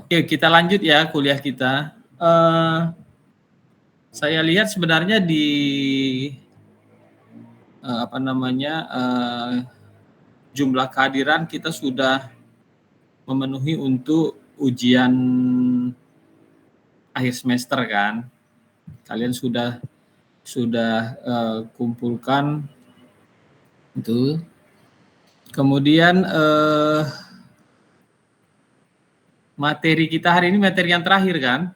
Oke, kita lanjut ya kuliah kita. Saya lihat sebenarnya di jumlah kehadiran kita sudah memenuhi untuk ujian akhir semester kan. Kalian sudah kumpulkan itu. Kemudian materi kita hari ini materi yang terakhir kan?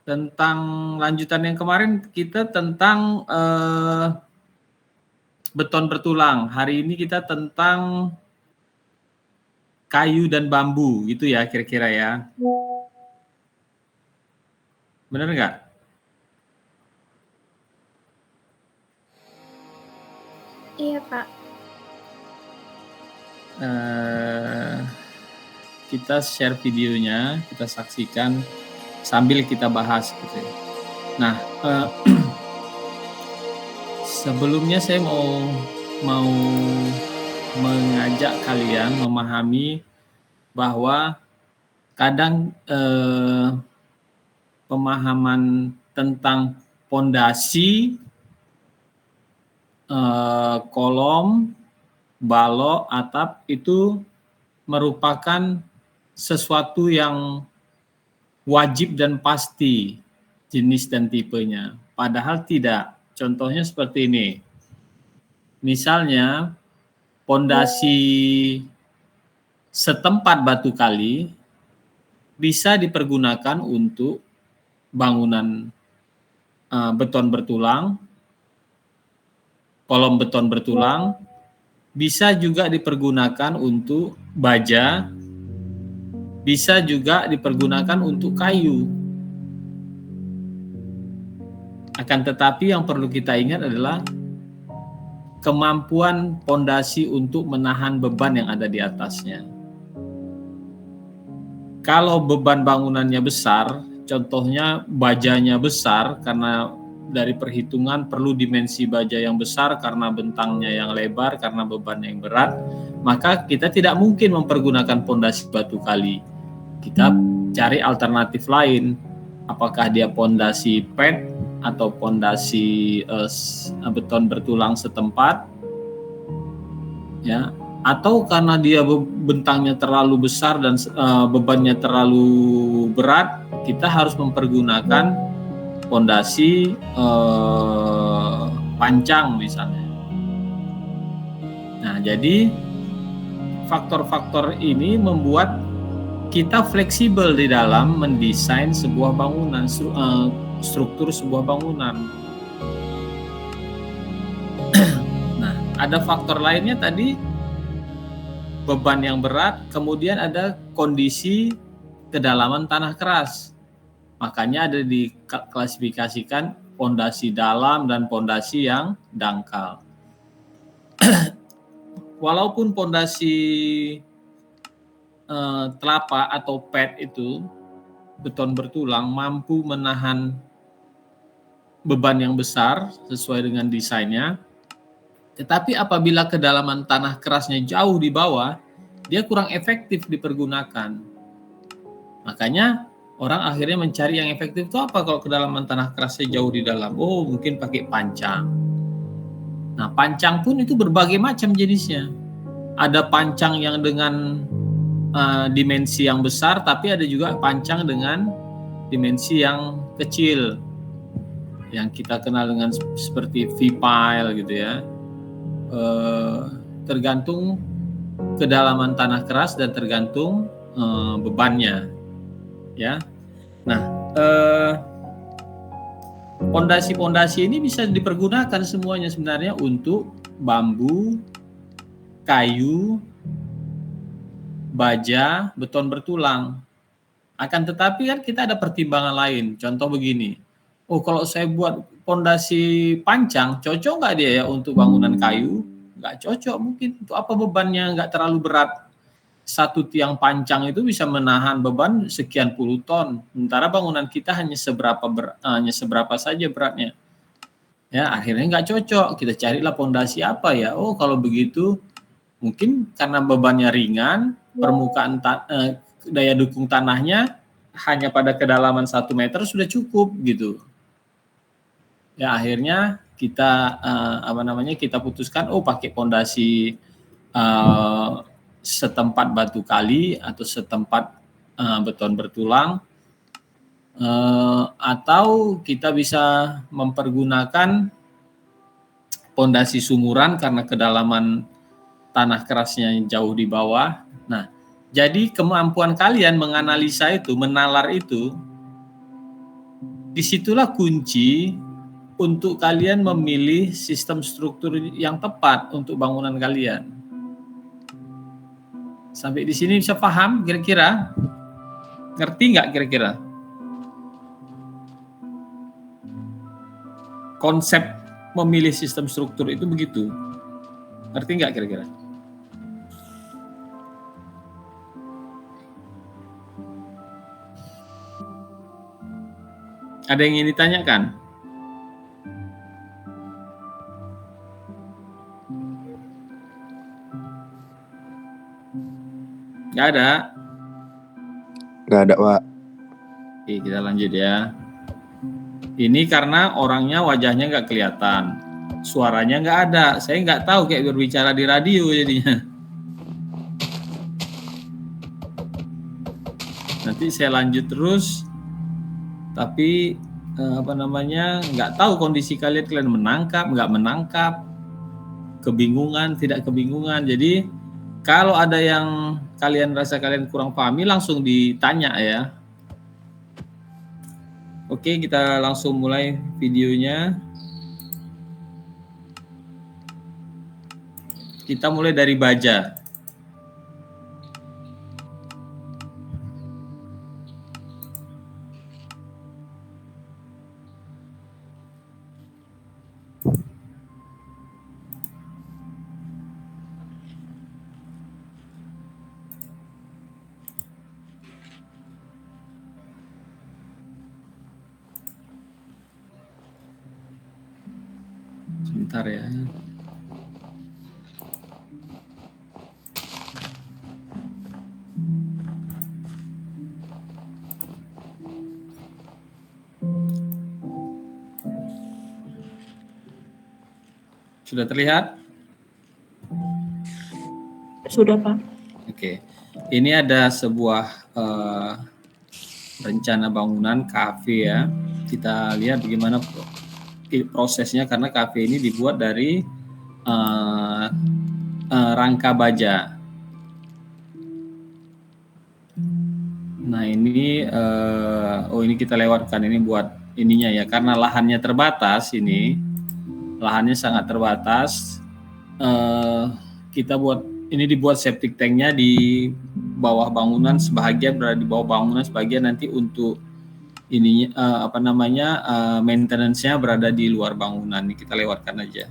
Tentang lanjutan yang kemarin kita tentang beton bertulang. Hari ini kita tentang kayu dan bambu gitu ya kira-kira ya. Benar nggak? Iya Pak. Kita share videonya, kita saksikan sambil kita bahas gitu ya. Nah, sebelumnya saya mau mengajak kalian memahami bahwa kadang pemahaman tentang pondasi, kolom, balok, atap itu merupakan sesuatu yang wajib dan pasti jenis dan tipenya. Padahal tidak. Contohnya seperti ini. Misalnya pondasi setempat batu kali bisa dipergunakan untuk bangunan beton bertulang, kolom beton bertulang, bisa juga dipergunakan untuk baja, bisa juga dipergunakan untuk kayu. Akan tetapi yang perlu kita ingat adalah kemampuan pondasi untuk menahan beban yang ada di atasnya. Kalau beban bangunannya besar, contohnya bajanya besar karena dari perhitungan perlu dimensi baja yang besar karena bentangnya yang lebar, karena bebannya yang berat, maka kita tidak mungkin mempergunakan pondasi batu kali. Kita cari alternatif lain, apakah dia pondasi pet atau pondasi beton bertulang setempat, ya, atau karena dia bentangnya terlalu besar dan bebannya terlalu berat, kita harus mempergunakan pondasi pancang misalnya. Nah, jadi faktor-faktor ini membuat kita fleksibel di dalam mendesain sebuah bangunan, struktur sebuah bangunan. Nah, ada faktor lainnya tadi, beban yang berat, kemudian ada kondisi kedalaman tanah keras. Makanya ada diklasifikasikan pondasi dalam dan pondasi yang dangkal. Walaupun pondasi telapa atau pet itu beton bertulang mampu menahan beban yang besar sesuai dengan desainnya, tetapi apabila kedalaman tanah kerasnya jauh di bawah, dia kurang efektif dipergunakan. Makanya orang akhirnya mencari yang efektif itu apa kalau kedalaman tanah kerasnya jauh di dalam? Oh, mungkin pakai pancang. Nah, pancang pun itu berbagai macam jenisnya. Ada pancang yang dengan dimensi yang besar, tapi ada juga pancang dengan dimensi yang kecil, yang kita kenal dengan seperti V-pile gitu ya. Tergantung kedalaman tanah keras dan tergantung bebannya, ya. Nah, pondasi-pondasi ini bisa dipergunakan semuanya sebenarnya untuk bambu, kayu, baja, beton bertulang. Akan tetapi kan kita ada pertimbangan lain. Contoh begini, oh kalau saya buat pondasi pancang, cocok nggak dia ya untuk bangunan kayu? Nggak cocok mungkin. Untuk apa bebannya nggak terlalu berat? Satu tiang pancang itu bisa menahan beban sekian puluh ton. Sementara bangunan kita hanya seberapa saja beratnya. Ya, akhirnya nggak cocok. Kita carilah pondasi apa ya? Oh, kalau begitu Mungkin karena bebannya ringan, permukaan daya dukung tanahnya hanya pada kedalaman 1 meter sudah cukup gitu. Ya akhirnya kita kita putuskan pakai pondasi setempat batu kali atau setempat beton bertulang, atau kita bisa mempergunakan pondasi sumuran karena kedalaman tanah kerasnya jauh di bawah. Nah, jadi kemampuan kalian menganalisa itu, menalar itu, disitulah kunci untuk kalian memilih sistem struktur yang tepat untuk bangunan kalian. Sampai di sini bisa paham kira-kira? Ngerti nggak kira-kira? Konsep memilih sistem struktur itu begitu. Ngerti nggak kira-kira? Ada yang ingin ditanyakan? Nggak ada? Nggak ada, Pak. Oke, kita lanjut ya. Ini karena orangnya wajahnya nggak kelihatan, suaranya nggak ada. Saya nggak tahu kayak berbicara di radio jadinya. Nanti saya lanjut terus, tapi nggak tahu kondisi kalian menangkap, nggak menangkap, kebingungan, tidak kebingungan. Jadi kalau ada yang kalian rasa kalian kurang pahami, langsung ditanya ya. Oke, kita langsung mulai videonya. Kita mulai dari baja. Sebentar ya. Sudah terlihat? Sudah, Pak. Oke. Ini ada sebuah rencana bangunan kafe ya. Kita lihat bagaimana prosesnya, karena kafe ini dibuat dari rangka baja. Nah ini ini kita lewatkan, ini buat ininya ya, karena lahannya terbatas, ini lahannya sangat terbatas. Kita buat ini, dibuat septic tanknya di bawah bangunan, sebagian berada di bawah bangunan, sebagian nanti untuk ininya maintenance-nya berada di luar bangunan. Ini kita lewatkan aja.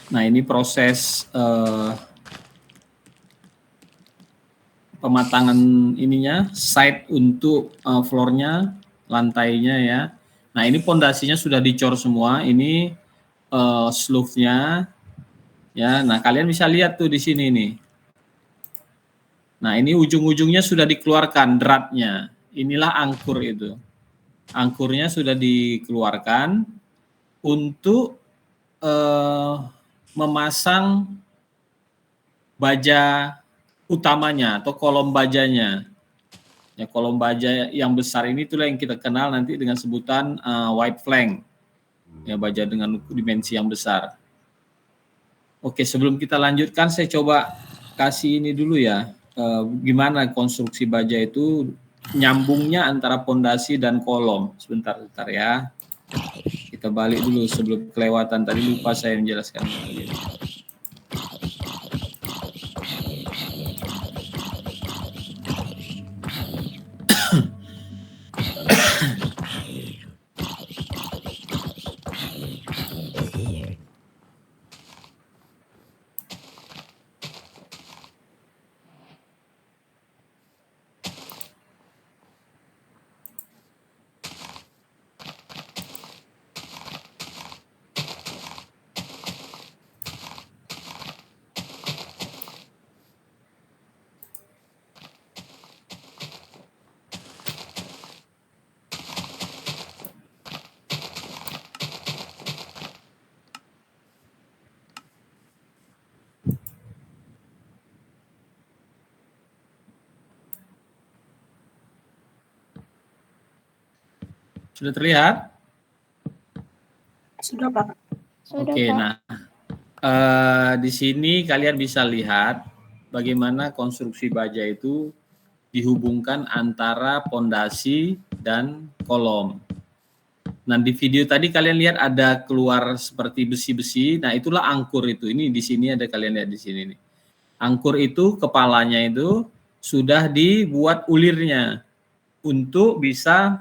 Nah ini proses pematangan ininya, site untuk floor-nya, lantainya ya. Nah ini pondasinya sudah dicor semua, ini slope-nya ya. Nah kalian bisa lihat tuh di sini nih. Nah ini ujung-ujungnya sudah dikeluarkan dratnya. Inilah angkur itu. Angkurnya sudah dikeluarkan untuk memasang baja utamanya atau kolom bajanya. Ya, kolom baja yang besar ini itulah yang kita kenal nanti dengan sebutan wide flank. Ya, baja dengan dimensi yang besar. Oke, sebelum kita lanjutkan saya coba kasih ini dulu ya. Gimana konstruksi baja itu nyambungnya antara pondasi dan kolom. Sebentar ya. Kita balik dulu sebelum kelewatan, tadi lupa saya menjelaskan. Sudah terlihat? Sudah, Pak. Sudah, Oke, Pak. nah di sini kalian bisa lihat bagaimana konstruksi baja itu dihubungkan antara pondasi dan kolom. Nah, di video tadi kalian lihat ada keluar seperti besi-besi. Nah, itulah angkur itu. Ini di sini ada, kalian lihat di sini nih. Angkur itu kepalanya itu sudah dibuat ulirnya untuk bisa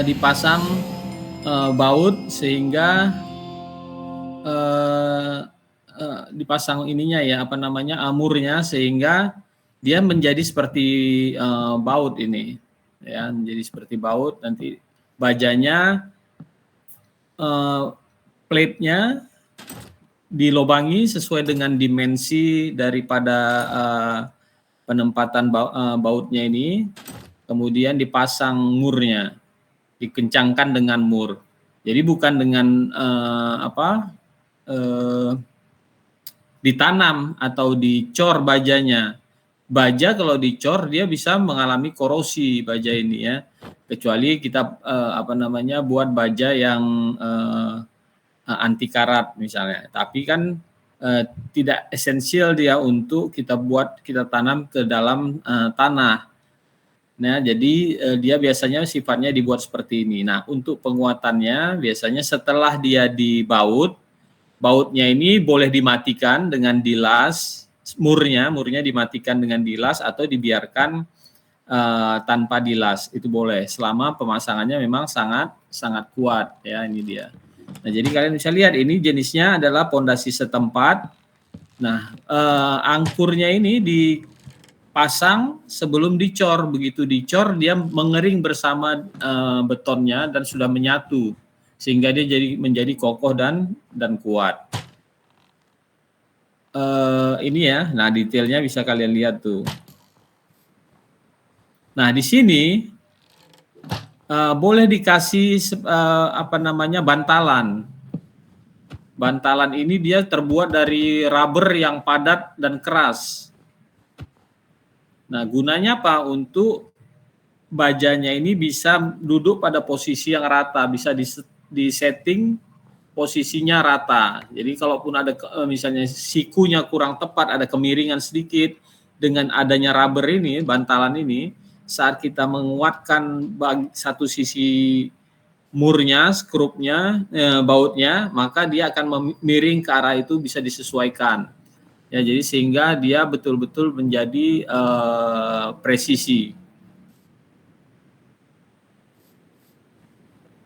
dipasang baut sehingga dipasang ininya ya, apa namanya, amurnya, sehingga dia menjadi seperti baut ini ya, menjadi seperti baut. Nanti bajanya plate-nya dilobangi sesuai dengan dimensi daripada penempatan bautnya ini, kemudian dipasang murnya, dikencangkan dengan mur. Jadi bukan dengan ditanam atau dicor bajanya. Baja kalau dicor dia bisa mengalami korosi baja ini ya. Kecuali kita buat baja yang anti karat misalnya. Tapi kan tidak esensial dia untuk kita tanam ke dalam tanah. Nah, jadi dia biasanya sifatnya dibuat seperti ini. Nah, untuk penguatannya biasanya setelah dia dibaut, bautnya ini boleh dimatikan dengan dilas, murnya dimatikan dengan dilas atau dibiarkan tanpa dilas, itu boleh selama pemasangannya memang sangat kuat ya. Ini dia. Nah, jadi kalian bisa lihat ini jenisnya adalah pondasi setempat. Nah, angkurnya ini dipasang sebelum dicor. Begitu dicor dia mengering bersama betonnya dan sudah menyatu sehingga dia menjadi kokoh dan kuat. Ini ya. Nah, detailnya bisa kalian lihat tuh. Nah, di sini boleh dikasih bantalan. Bantalan ini dia terbuat dari rubber yang padat dan keras. Nah, gunanya apa? Untuk bajanya ini bisa duduk pada posisi yang rata, bisa disetting posisinya rata. Jadi kalaupun ada misalnya sikunya kurang tepat, ada kemiringan sedikit, dengan adanya rubber ini, bantalan ini, saat kita menguatkan satu sisi murnya, skrupnya, bautnya, maka dia akan miring ke arah itu, bisa disesuaikan. Ya, jadi sehingga dia betul-betul menjadi presisi.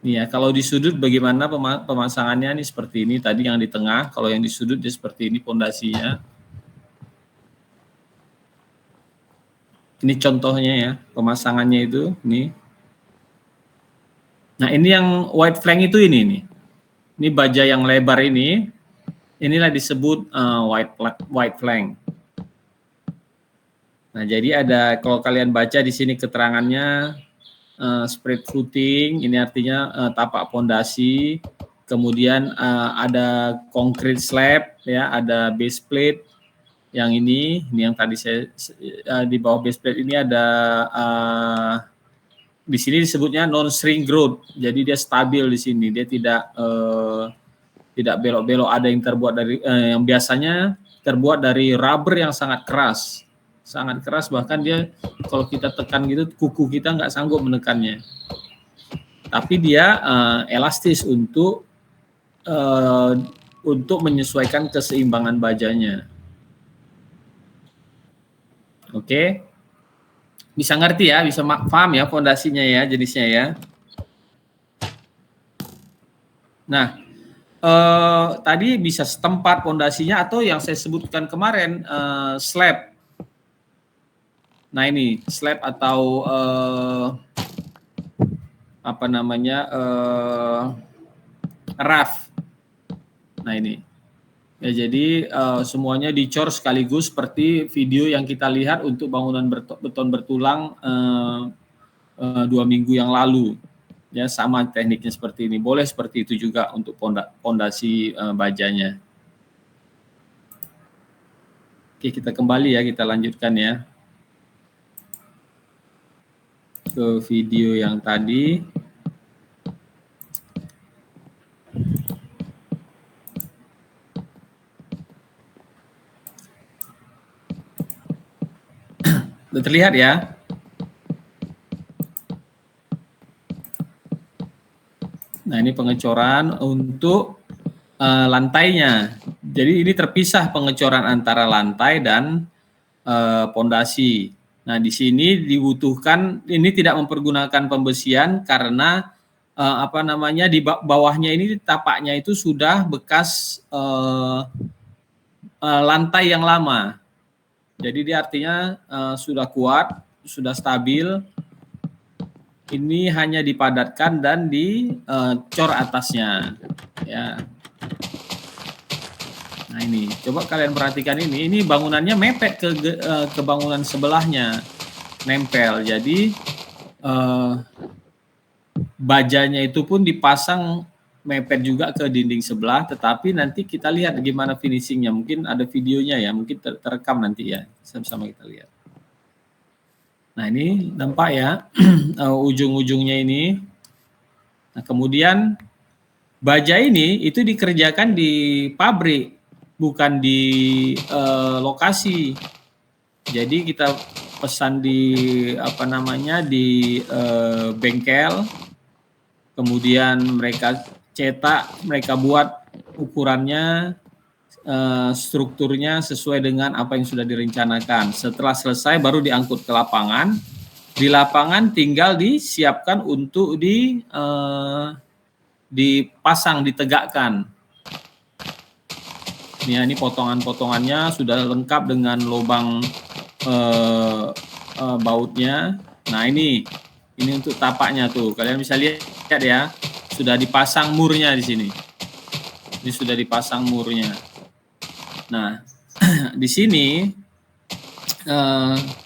Nih ya, kalau di sudut bagaimana pemasangannya nih, seperti ini tadi yang di tengah. Kalau yang di sudut dia seperti ini pondasinya. Ini contohnya ya, pemasangannya itu nih. Nah, ini yang white flank itu ini nih. Ini baja yang lebar ini, inilah disebut white flank. Nah, jadi ada, kalau kalian baca di sini keterangannya, spread footing, ini artinya tapak pondasi. Kemudian ada concrete slab, ya, ada base plate. Yang ini yang tadi saya di bawah base plate ini ada di sini disebutnya non shrink growth. Jadi dia stabil di sini, dia tidak belok-belok. Ada yang terbuat dari yang biasanya terbuat dari rubber yang sangat keras, bahkan dia kalau kita tekan gitu kuku kita nggak sanggup menekannya. Tapi dia elastis untuk menyesuaikan keseimbangan bajanya. Oke, bisa ngerti ya, bisa paham ya fondasinya ya, jenisnya ya. Nah, tadi bisa setempat fondasinya atau yang saya sebutkan kemarin slab. Nah, ini slab atau raft. Nah, ini ya, jadi semuanya dicor sekaligus seperti video yang kita lihat untuk bangunan beton bertulang 2 minggu yang lalu. Ya, sama tekniknya seperti ini. Boleh seperti itu juga untuk pondasi bajanya. Oke, kita kembali ya, kita lanjutkan ya ke video yang tadi. Sudah terlihat ya? Nah, ini pengecoran untuk lantainya. Jadi ini terpisah pengecoran antara lantai dan pondasi. Nah, di sini dibutuhkan, ini tidak mempergunakan pembesian karena di bawahnya ini tapaknya itu sudah bekas lantai yang lama. Jadi dia artinya sudah kuat, sudah stabil. Ini hanya dipadatkan dan dicor atasnya. Ya. Nah ini, coba kalian perhatikan ini bangunannya mepet ke bangunan sebelahnya, nempel. Jadi bajanya itu pun dipasang mepet juga ke dinding sebelah, tetapi nanti kita lihat gimana finishingnya. Mungkin ada videonya ya, mungkin terekam nanti ya, sama-sama kita lihat. Nah ini nampak ya ujung-ujungnya ini. Nah kemudian baja ini itu dikerjakan di pabrik, bukan di lokasi. Jadi kita pesan di di bengkel, kemudian mereka cetak, mereka buat ukurannya, strukturnya sesuai dengan apa yang sudah direncanakan. Setelah selesai baru diangkut ke lapangan. Di lapangan tinggal disiapkan untuk dipasang, ditegakkan. Ini potongan-potongannya sudah lengkap dengan lubang bautnya. Nah ini untuk tapaknya tuh. Kalian bisa lihat ya, sudah dipasang murnya di sini. Ini sudah dipasang murnya. Nah, di sini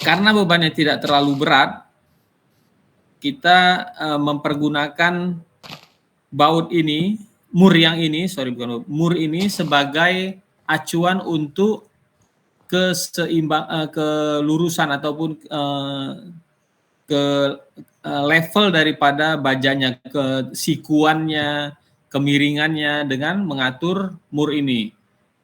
karena bebannya tidak terlalu berat, kita mempergunakan baut ini, mur ini sebagai acuan untuk kelurusan ataupun ke level daripada bajanya, ke sikuannya, kemiringannya dengan mengatur mur ini.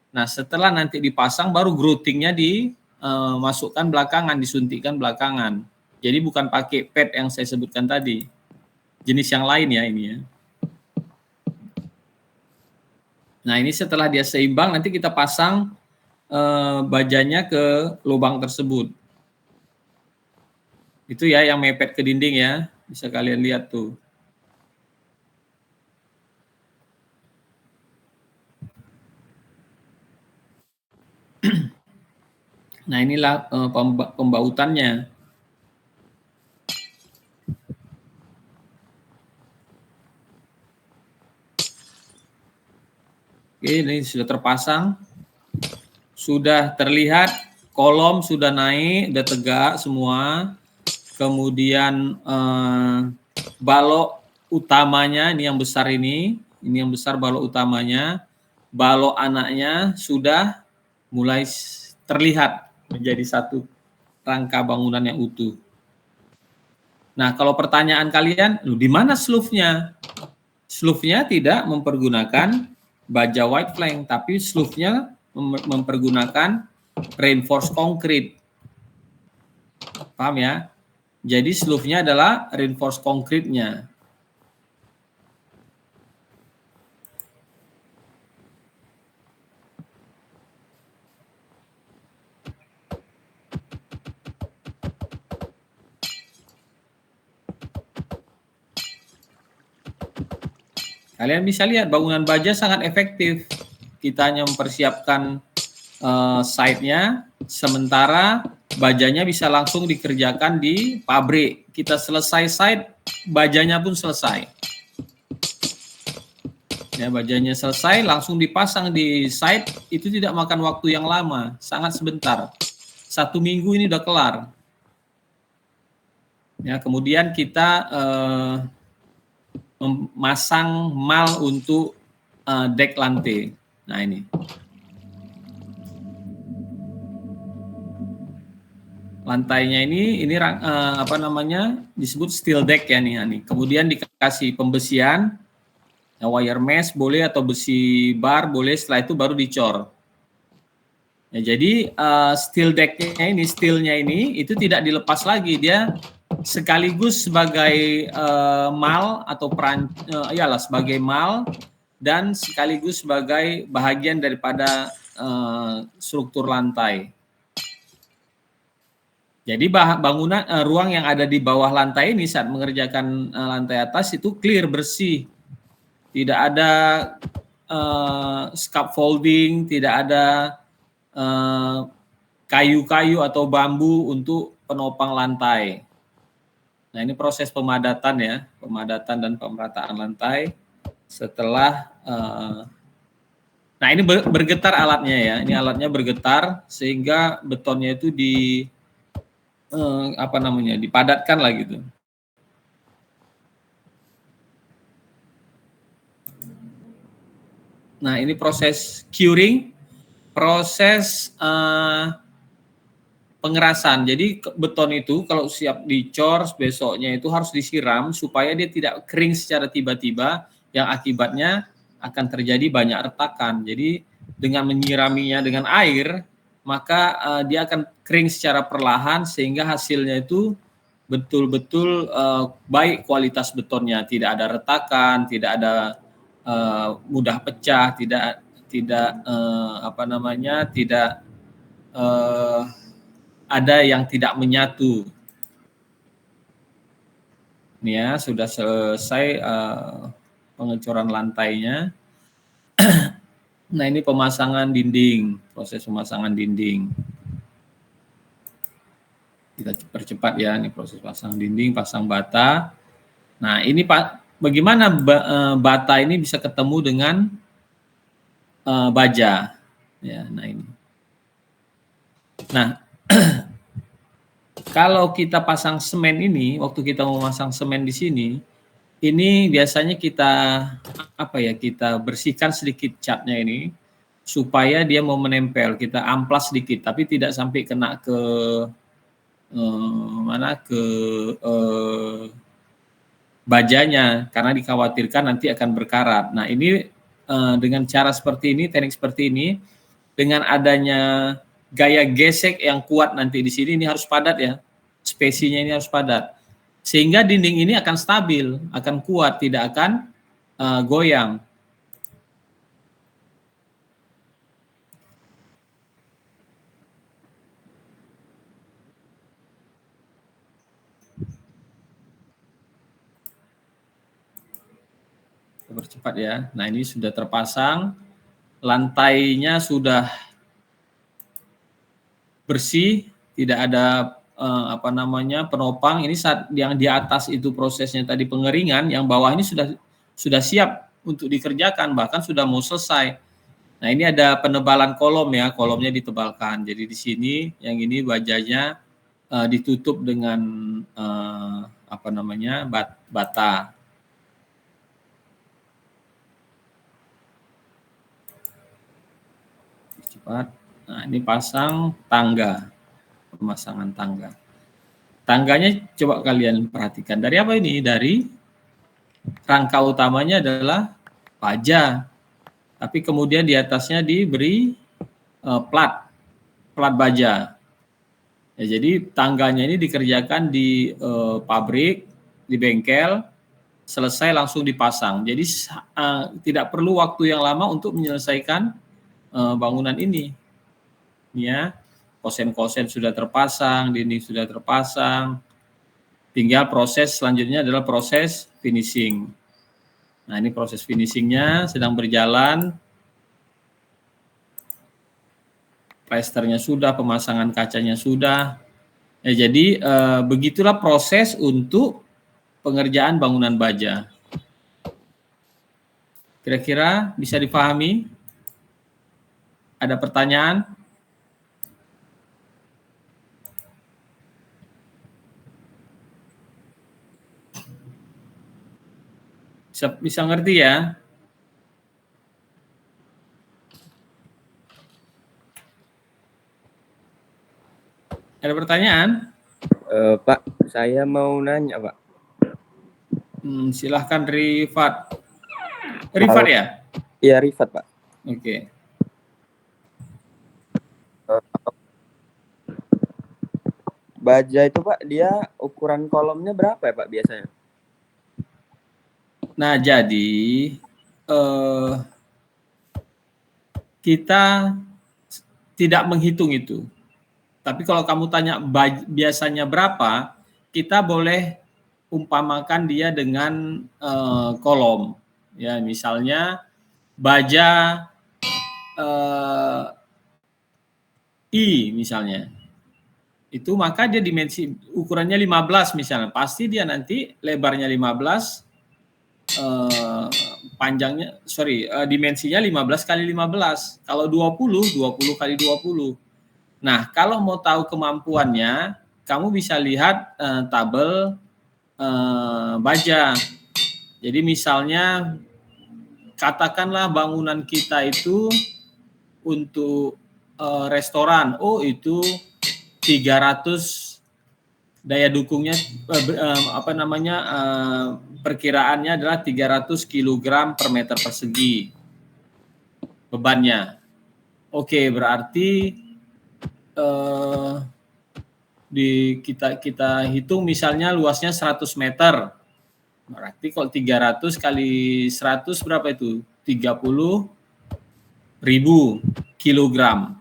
Nah, setelah nanti dipasang baru groutingnya dimasukkan belakangan, disuntikkan belakangan. Jadi bukan pakai pad yang saya sebutkan tadi. Jenis yang lain ya ini ya. Nah, ini setelah dia seimbang nanti kita pasang bajanya ke lubang tersebut. Itu ya yang mepet ke dinding ya. Bisa kalian lihat tuh. Nah, inilah pembautannya. Oke, ini sudah terpasang. Sudah terlihat kolom sudah naik, sudah tegak semua. Kemudian balok utamanya ini yang besar ini yang besar balok utamanya. Balok anaknya sudah mulai terlihat menjadi satu rangka bangunan yang utuh. Nah, kalau pertanyaan kalian, di mana sloofnya? Sloofnya tidak mempergunakan baja white plank, tapi sloofnya mempergunakan reinforced concrete. Paham ya? Jadi sloofnya adalah reinforced concrete-nya. Kalian bisa lihat bangunan baja sangat efektif. Kita hanya mempersiapkan site-nya, sementara bajanya bisa langsung dikerjakan di pabrik. Kita selesai site, bajanya pun selesai. Ya, bajanya selesai, langsung dipasang di site, itu tidak makan waktu yang lama, sangat sebentar. 1 minggu ini udah kelar. Ya, kemudian kita memasang mal untuk dek lantai. Nah ini. Lantainya ini disebut steel deck ya nih. Kemudian dikasih pembesian, wire mesh boleh atau besi bar boleh, setelah itu baru dicor. Ya, jadi steel decknya ini, steelnya ini itu tidak dilepas lagi, dia sekaligus sebagai mal atau iyalah sebagai mal dan sekaligus sebagai bahagian daripada struktur lantai. Jadi bangunan ruang yang ada di bawah lantai ini saat mengerjakan lantai atas itu clear, bersih, tidak ada scaffolding, tidak ada kayu-kayu atau bambu untuk penopang lantai. Nah, ini proses pemadatan ya, pemadatan dan pemerataan lantai setelah nah ini bergetar alatnya ya, ini alatnya bergetar sehingga betonnya itu dipadatkan lah gitu. Nah, ini proses curing, proses pengerasan. Jadi beton itu kalau siap dicor besoknya itu harus disiram supaya dia tidak kering secara tiba-tiba yang akibatnya akan terjadi banyak retakan. Jadi dengan menyiraminya dengan air, maka dia akan kering secara perlahan sehingga hasilnya itu betul-betul baik kualitas betonnya, tidak ada retakan, tidak ada mudah pecah, tidak ada yang tidak menyatu. Ini ya sudah selesai pengecoran lantainya. Nah, ini pemasangan dinding, proses pemasangan dinding. Kita percepat ya, ini proses pasang dinding, pasang bata. Nah, ini Pak, bagaimana bata ini bisa ketemu dengan baja? Ya, nah ini. Nah, kalau kita pasang semen ini, waktu kita memasang semen di sini, ini biasanya kita kita bersihkan sedikit catnya ini supaya dia mau menempel. Kita amplas sedikit, tapi tidak sampai kena ke bajanya karena dikhawatirkan nanti akan berkarat. Nah, ini dengan cara seperti ini, teknik seperti ini, dengan adanya gaya gesek yang kuat nanti di sini, ini harus padat ya, spesinya ini harus padat. Sehingga dinding ini akan stabil, akan kuat, tidak akan goyang. Percepat ya. Nah, ini sudah terpasang, lantainya sudah bersih, tidak ada penopang. Ini saat yang di atas itu prosesnya tadi pengeringan, yang bawah ini sudah siap untuk dikerjakan, bahkan sudah mau selesai. Nah, ini ada penebalan kolom ya, kolomnya ditebalkan. Jadi di sini yang ini bajanya ditutup dengan bata. Cepat. Nah, ini pasang tangga, pemasangan tangga. Tangganya coba kalian perhatikan. Dari apa ini? Dari rangka utamanya adalah baja. Tapi kemudian di atasnya diberi plat baja. Ya, jadi tangganya ini dikerjakan di pabrik, di bengkel, selesai langsung dipasang. Jadi tidak perlu waktu yang lama untuk menyelesaikan bangunan ini. Ya, kosen-kosen sudah terpasang, dinding sudah terpasang. Tinggal proses selanjutnya adalah proses finishing. Nah, ini proses finishingnya sedang berjalan. Plasternya sudah, pemasangan kacanya sudah. Ya, jadi begitulah proses untuk pengerjaan bangunan baja. Kira-kira bisa dipahami? Ada pertanyaan? Bisa ngerti ya? Ada pertanyaan? Pak, saya mau nanya, Pak. Silahkan Rifat. Rifat ya? Iya, Rifat, Pak. Oke. baja itu Pak, dia ukuran kolomnya berapa ya Pak biasanya? Nah, jadi kita tidak menghitung itu. Tapi kalau kamu tanya biasanya berapa, kita boleh umpamakan dia dengan kolom. Ya, misalnya baja I misalnya. Itu maka dia dimensi ukurannya 15 misalnya. Pasti dia nanti lebarnya 15, panjangnya dimensinya 15 kali 15. Kalau 20 kali 20. Nah, kalau mau tahu kemampuannya, kamu bisa lihat tabel baja. Jadi misalnya katakanlah bangunan kita itu untuk restoran, itu 300 daya dukungnya perkiraannya adalah 300 kg per meter persegi bebannya. Oke, berarti kita hitung misalnya luasnya 100 meter. Berarti kalau 300 kali 100 berapa itu? 30.000 kilogram.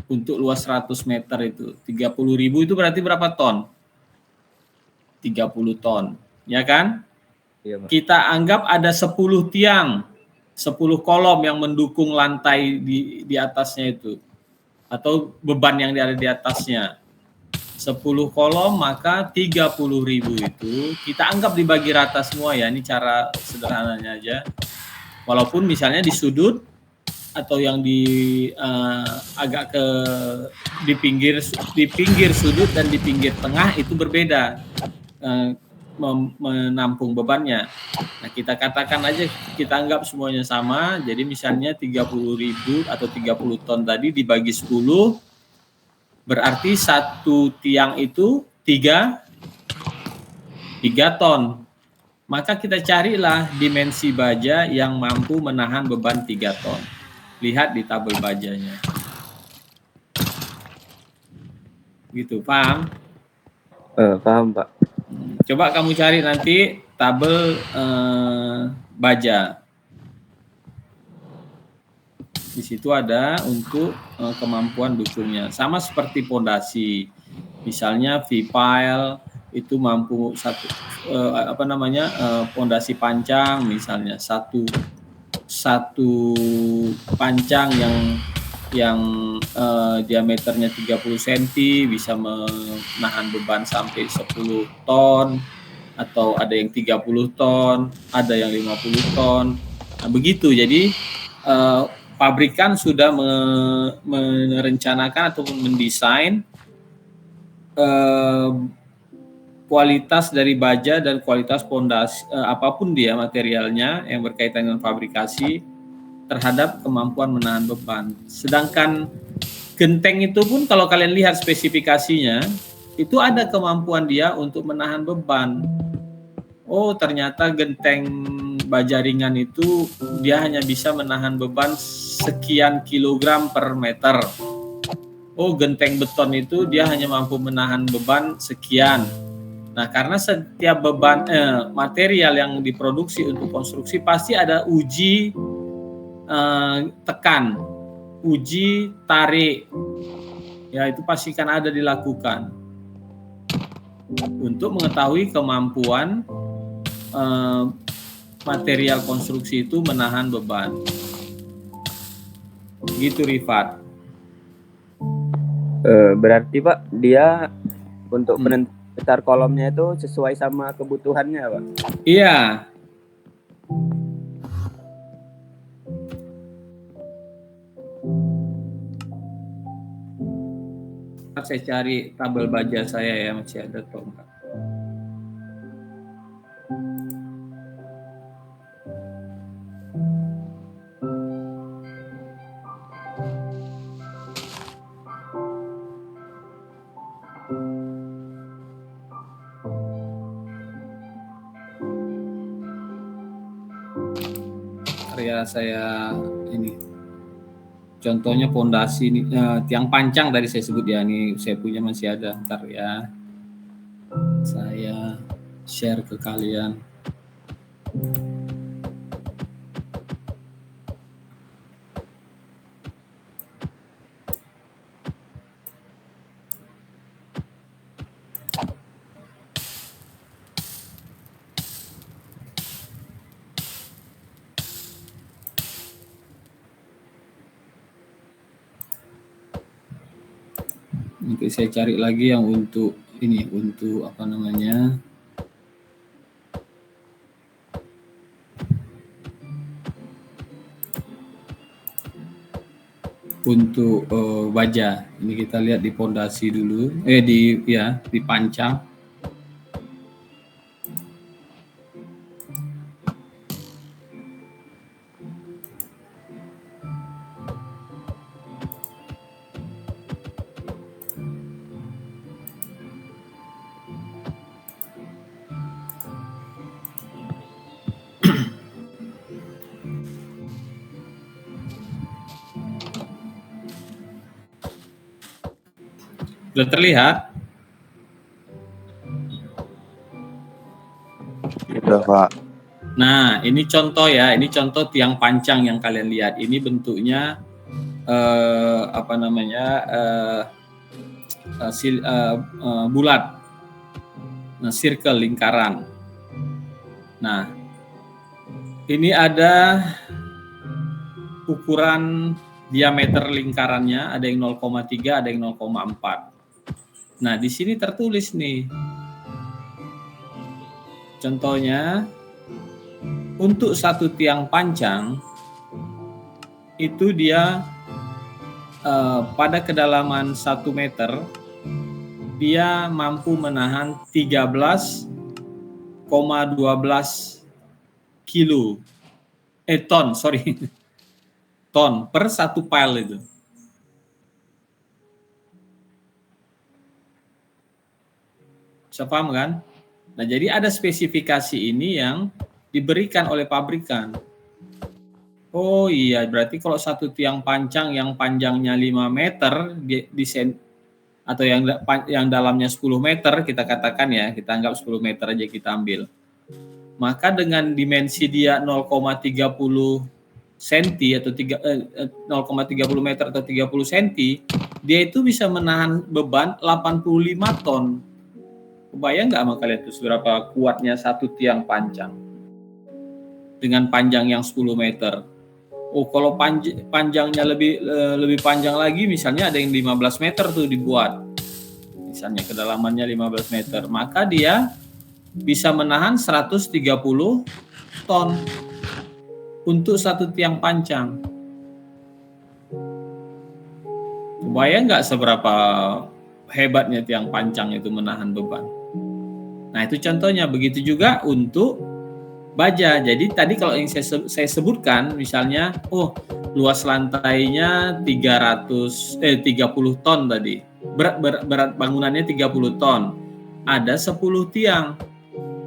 Untuk luas 100 meter itu 30.000 itu berarti berapa ton? 30 ton, ya kan? Iya, Pak. Kita anggap ada 10 tiang, 10 kolom yang mendukung lantai di atasnya itu, atau beban yang ada di atasnya. 10 kolom maka 30.000 itu kita anggap dibagi rata semua ya. Ini cara sederhananya aja. Walaupun misalnya di sudut atau yang agak di pinggir sudut dan di pinggir tengah itu berbeda menampung bebannya. Nah, kita katakan aja, kita anggap semuanya sama. Jadi misalnya 30.000 atau 30 ton tadi dibagi 10, berarti satu tiang itu 3 ton. Maka kita carilah dimensi baja yang mampu menahan beban 3 ton. Lihat di tabel bajanya. Gitu, paham? Paham, Pak. Coba kamu cari nanti tabel baja. Di situ ada untuk kemampuan dukungnya. Sama seperti pondasi. Misalnya V-pile itu mampu pondasi pancang misalnya satu pancang yang diameternya 30 cm bisa menahan beban sampai 10 ton, atau ada yang 30 ton, ada yang 50 ton. Nah, begitu. Jadi pabrikan sudah merencanakan ataupun mendesain kualitas dari baja dan kualitas pondasi apapun dia materialnya yang berkaitan dengan fabrikasi terhadap kemampuan menahan beban. Sedangkan genteng itu pun kalau kalian lihat spesifikasinya itu ada kemampuan dia untuk menahan beban. Oh, ternyata genteng baja ringan itu dia hanya bisa menahan beban sekian kilogram per meter. Oh, genteng beton itu dia hanya mampu menahan beban sekian. Nah, karena setiap beban material yang diproduksi untuk konstruksi pasti ada uji tekan, uji tarik. Ya, itu pasti kan ada dilakukan untuk mengetahui kemampuan material konstruksi itu menahan beban. Gitu, Rifat. Berarti Pak, dia untuk penentuan besar kolomnya itu sesuai sama kebutuhannya, Pak? Iya. Saya cari tabel baja saya ya, masih ada atau enggak. Karya saya ini. Contohnya pondasi ini, tiang pancang tadi saya sebut ya, ini saya punya masih ada, ntar ya. Saya share ke kalian. Nanti saya cari lagi yang untuk ini, untuk apa namanya? Untuk baja. Ini kita lihat di pondasi dulu. Di pancang. Sudah terlihat? Udah, Pak. Nah, ini contoh ya. Ini contoh tiang pancang yang kalian lihat. Ini bentuknya bulat. Nah, circle, lingkaran. Nah, ini ada ukuran diameter lingkarannya, ada yang 0,3, ada yang 0,4. Nah, di sini tertulis nih. Contohnya, untuk satu tiang pancang, itu dia pada kedalaman 1 meter, dia mampu menahan 13,12 kilo. Ton, sorry. Ton per satu pile itu. Bisa paham kan? Nah, jadi ada spesifikasi ini yang diberikan oleh pabrikan. Oh iya, berarti kalau satu tiang pancang yang panjangnya 5 meter atau yang dalamnya 10 meter, kita katakan ya, kita anggap 10 meter aja kita ambil. Maka dengan dimensi dia 0,30 cm atau 0,30 meter atau 30 cm, dia itu bisa menahan beban 85 ton. Kebayang nggak sama kalian tuh seberapa kuatnya satu tiang pancang dengan panjang yang 10 meter. Oh, kalau panjangnya lebih panjang lagi, misalnya ada yang 15 meter tuh dibuat. Misalnya kedalamannya 15 meter, maka dia bisa menahan 130 ton untuk satu tiang pancang. Kebayang nggak seberapa hebatnya tiang pancang itu menahan beban. Nah, itu contohnya. Begitu juga untuk baja. Jadi tadi kalau yang saya sebutkan, misalnya, luas lantainya 30 ton tadi. Berat bangunannya 30 ton. Ada 10 tiang.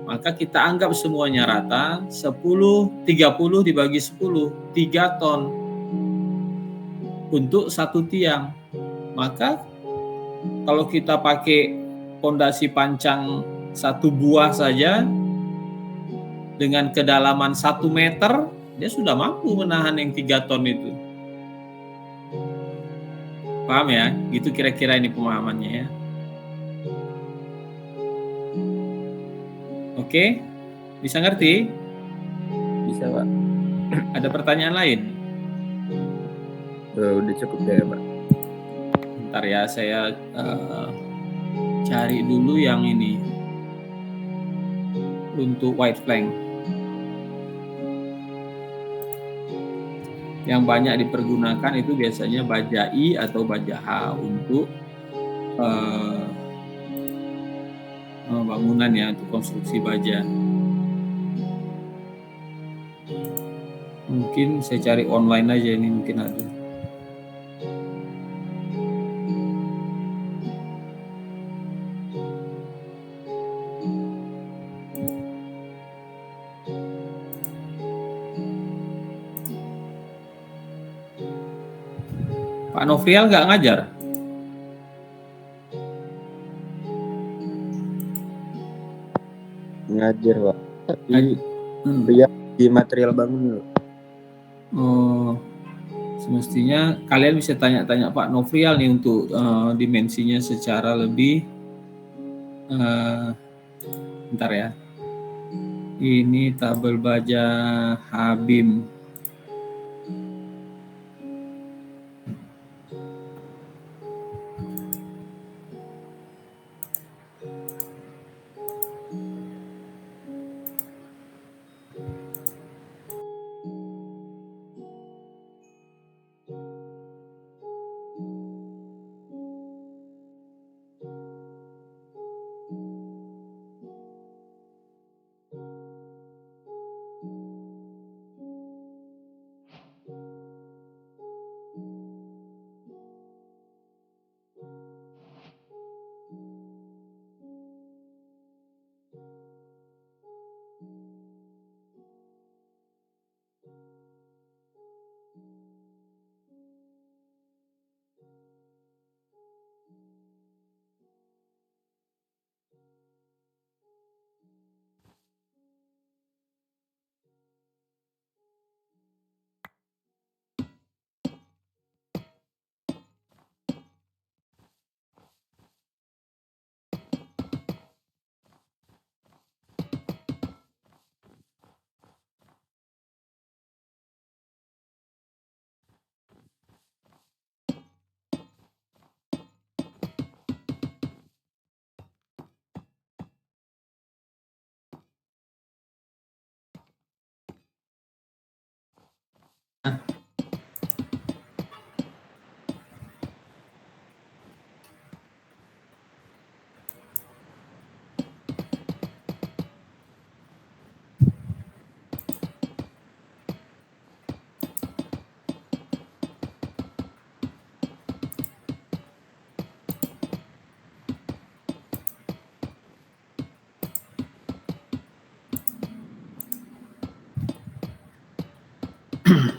Maka kita anggap semuanya rata, 30 dibagi 10, 3 ton untuk satu tiang. Maka kalau kita pakai pondasi pancang satu buah saja dengan kedalaman 1 meter, dia sudah mampu menahan yang 3 ton itu. Paham ya? Gitu kira-kira ini pemahamannya ya. Oke? Bisa ngerti? Bisa, Pak. Ada pertanyaan lain? Udah cukup ya, Pak. Bentar ya, saya cari dulu yang ini. Untuk white plank. Yang banyak dipergunakan itu biasanya baja I atau baja H untuk bangunan ya, untuk konstruksi baja. Mungkin saya cari online aja, ini mungkin ada. Pak Novrial nggak ngajar? ngajar Pak. Tapi Hmm. dia di material bangun loh. Oh, semestinya kalian bisa tanya-tanya Pak Novrial nih untuk dimensinya secara lebih. Bentar ya. Ini tabel baja Habim.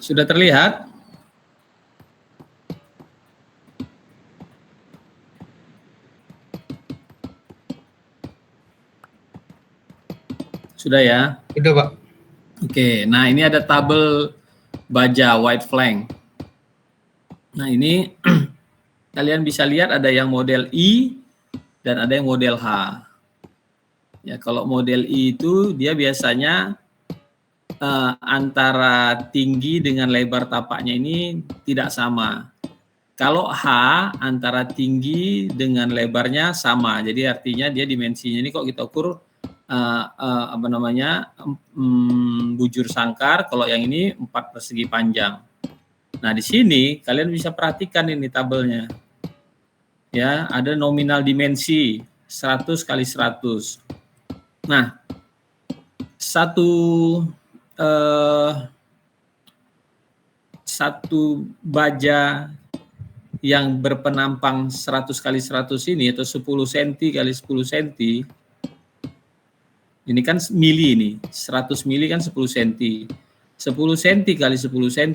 Sudah terlihat? Sudah ya? Udah Pak. Oke, nah ini ada tabel baja white flank. Nah ini kalian bisa lihat ada yang model I dan ada yang model H. Ya, kalau model I itu dia biasanya antara tinggi dengan lebar tapaknya ini tidak sama. Kalau H antara tinggi dengan lebarnya sama. Jadi artinya dia dimensinya ini kok kita ukur bujur sangkar. Kalau yang ini 4 persegi panjang. Nah di sini kalian bisa perhatikan ini tabelnya. Ya, ada nominal dimensi 100 kali 100. Nah, satu baja yang berpenampang 100 kali 100 ini atau 10 cm kali 10 cm ini kan mili ini 100 mili kan 10 cm 10 cm kali 10 cm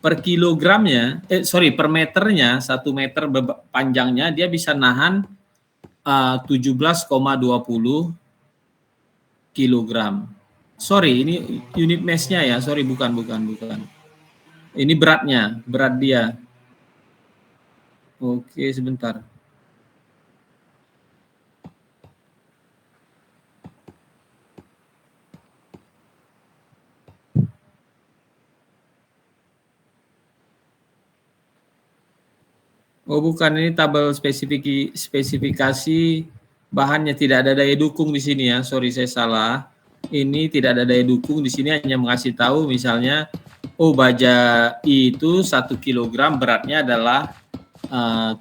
per kilogramnya per meternya 1 meter panjangnya dia bisa nahan 17,20 kilogram. Sorry, ini unit mass-nya ya. Sorry, bukan. Ini beratnya, berat dia. Oke, sebentar. Oh, bukan, ini tabel spesifikasi bahannya, tidak ada daya dukung di sini ya. Sorry, saya salah. Ini tidak ada daya dukung di sini, hanya mengasih tahu misalnya baja I itu 1 kg beratnya adalah 1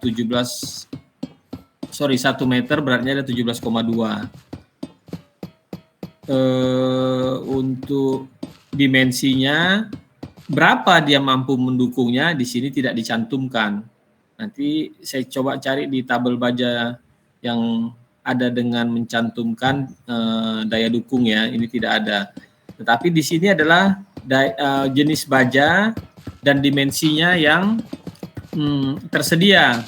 meter beratnya ada 17,2. Untuk dimensinya berapa dia mampu mendukungnya di sini tidak dicantumkan. Nanti saya coba cari di tabel baja yang ada dengan mencantumkan daya dukung ya, ini tidak ada. Tetapi di sini adalah jenis baja dan dimensinya yang tersedia.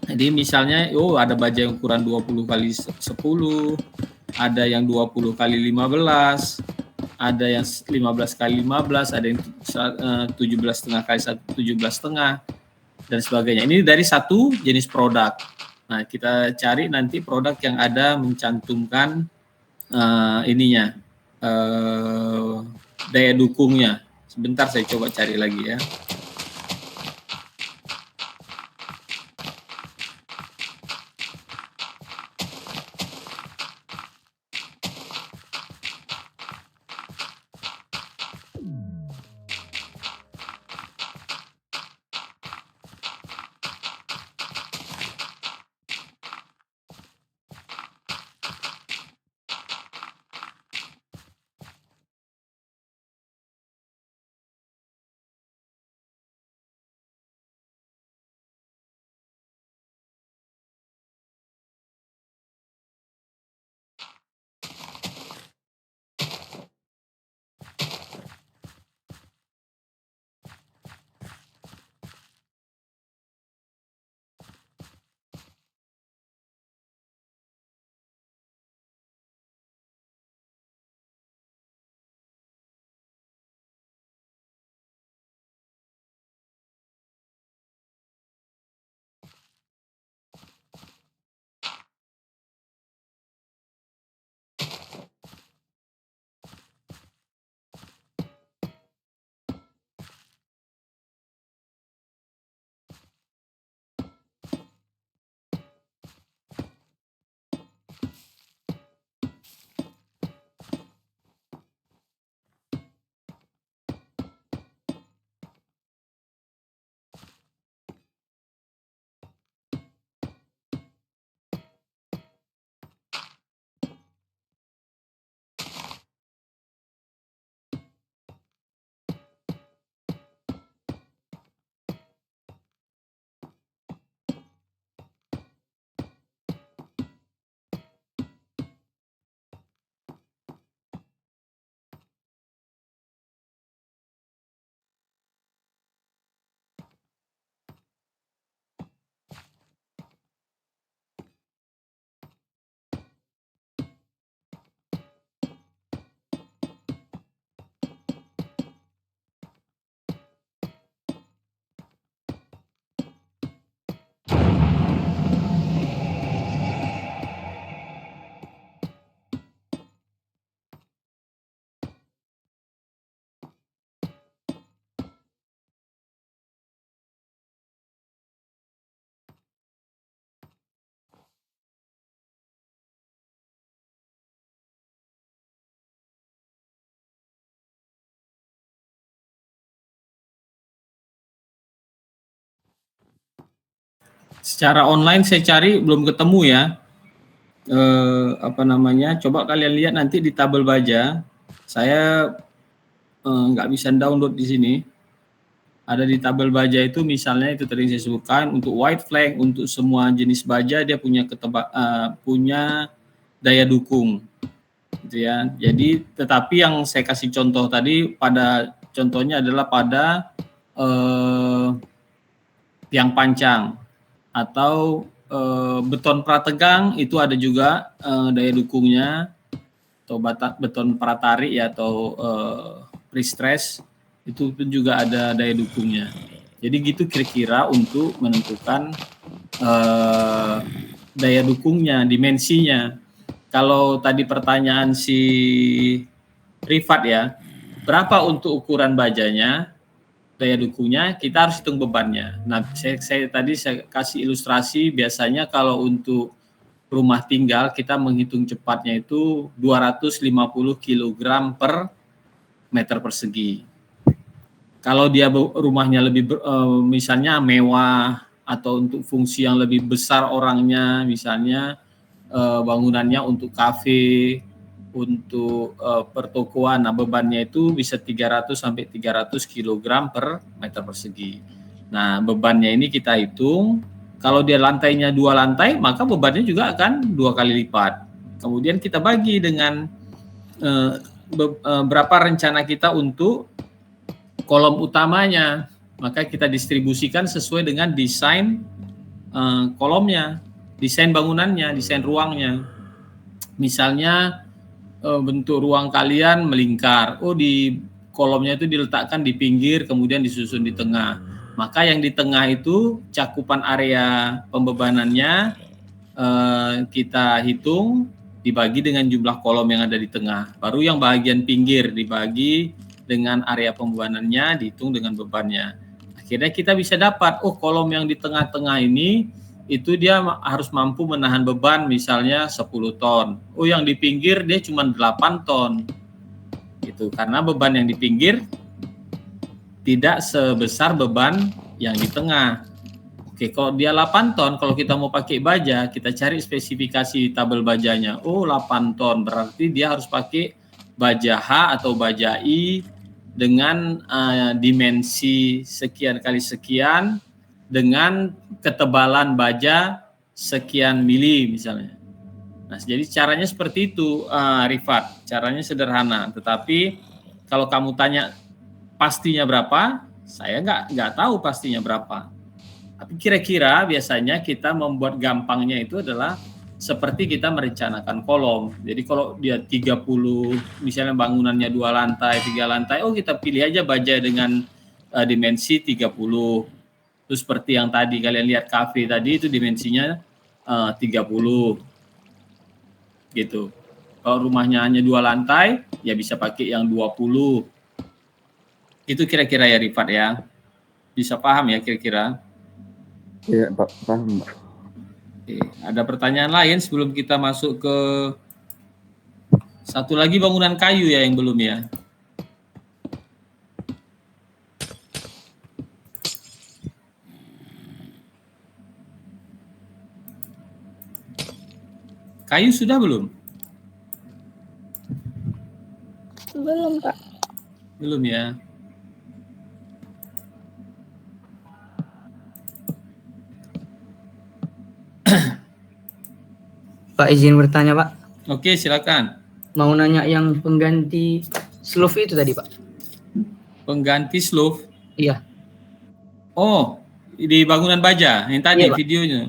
Jadi misalnya ada baja yang ukuran 20 kali 10, ada yang 20 kali 15, ada yang 15 kali 15, ada yang 17,5 kali 17,5 dan sebagainya. Ini dari satu jenis produk. Nah, kita cari nanti produk yang ada mencantumkan ininya, daya dukungnya. Sebentar saya coba cari lagi ya. Secara online saya cari belum ketemu ya. Coba kalian lihat nanti di tabel baja. Saya nggak bisa download di sini. Ada di tabel baja itu misalnya itu tadi saya sebutkan untuk white flag, untuk semua jenis baja dia punya punya daya dukung, gitu ya. Jadi tetapi yang saya kasih contoh tadi pada contohnya adalah pada tiang pancang atau beton prategang itu ada juga daya dukungnya, atau beton pratarik ya, atau pre-stress itu pun juga ada daya dukungnya. Jadi gitu kira-kira untuk menentukan daya dukungnya, dimensinya. Kalau tadi pertanyaan si Rifat ya, berapa untuk ukuran bajanya, daya dukungnya, kita harus hitung bebannya. Nah, saya tadi kasih ilustrasi, biasanya kalau untuk rumah tinggal kita menghitung cepatnya itu 250 kg per meter persegi. Kalau dia rumahnya lebih misalnya mewah atau untuk fungsi yang lebih besar orangnya, misalnya bangunannya untuk kafe, untuk pertokoan, nah bebannya itu bisa 300 sampai 300 kg per meter persegi. Nah, bebannya ini kita hitung, kalau dia lantainya 2 lantai, maka bebannya juga akan 2 kali lipat. Kemudian kita bagi dengan berapa rencana kita untuk kolom utamanya, maka kita distribusikan sesuai dengan desain kolomnya, desain bangunannya, desain ruangnya. Misalnya bentuk ruang kalian melingkar. Oh, di kolomnya itu diletakkan di pinggir, kemudian disusun di tengah. Maka yang di tengah itu cakupan area pembebanannya kita hitung dibagi dengan jumlah kolom yang ada di tengah. Baru yang bagian pinggir dibagi dengan area pembebanannya, dihitung dengan bebannya. Akhirnya kita bisa dapat, oh kolom yang di tengah-tengah ini itu dia harus mampu menahan beban misalnya 10 ton. Oh yang di pinggir dia cuma 8 ton. Gitu. Karena beban yang di pinggir tidak sebesar beban yang di tengah. Oke, kalau dia 8 ton, kalau kita mau pakai baja, kita cari spesifikasi tabel bajanya. Oh, 8 ton, berarti dia harus pakai baja H atau baja I dengan dimensi sekian kali sekian dengan ketebalan baja sekian mili misalnya. Nah, jadi caranya seperti itu, Rifat. Caranya sederhana, tetapi kalau kamu tanya pastinya berapa, saya nggak tahu pastinya berapa. Tapi kira-kira biasanya kita membuat gampangnya itu adalah seperti kita merencanakan kolom. Jadi kalau dia 30, misalnya bangunannya 2 lantai, 3 lantai, oh kita pilih aja baja dengan dimensi 30. Terus seperti yang tadi kalian lihat kafe tadi itu dimensinya 30. Gitu. Kalau rumahnya hanya 2 lantai, ya bisa pakai yang 20. Itu kira-kira ya Rifat ya. Bisa paham ya kira-kira? Iya, Pak, paham, Pak. Oke, ada pertanyaan lain sebelum kita masuk ke satu lagi bangunan kayu ya yang belum ya? Kayu sudah belum? Belum, Pak. Belum ya? Pak, izin bertanya, Pak. Oke, silakan. Mau nanya yang pengganti sloof itu tadi, Pak. Pengganti sloof. Iya. Oh, di bangunan baja yang tadi Iya, Pak. videonya.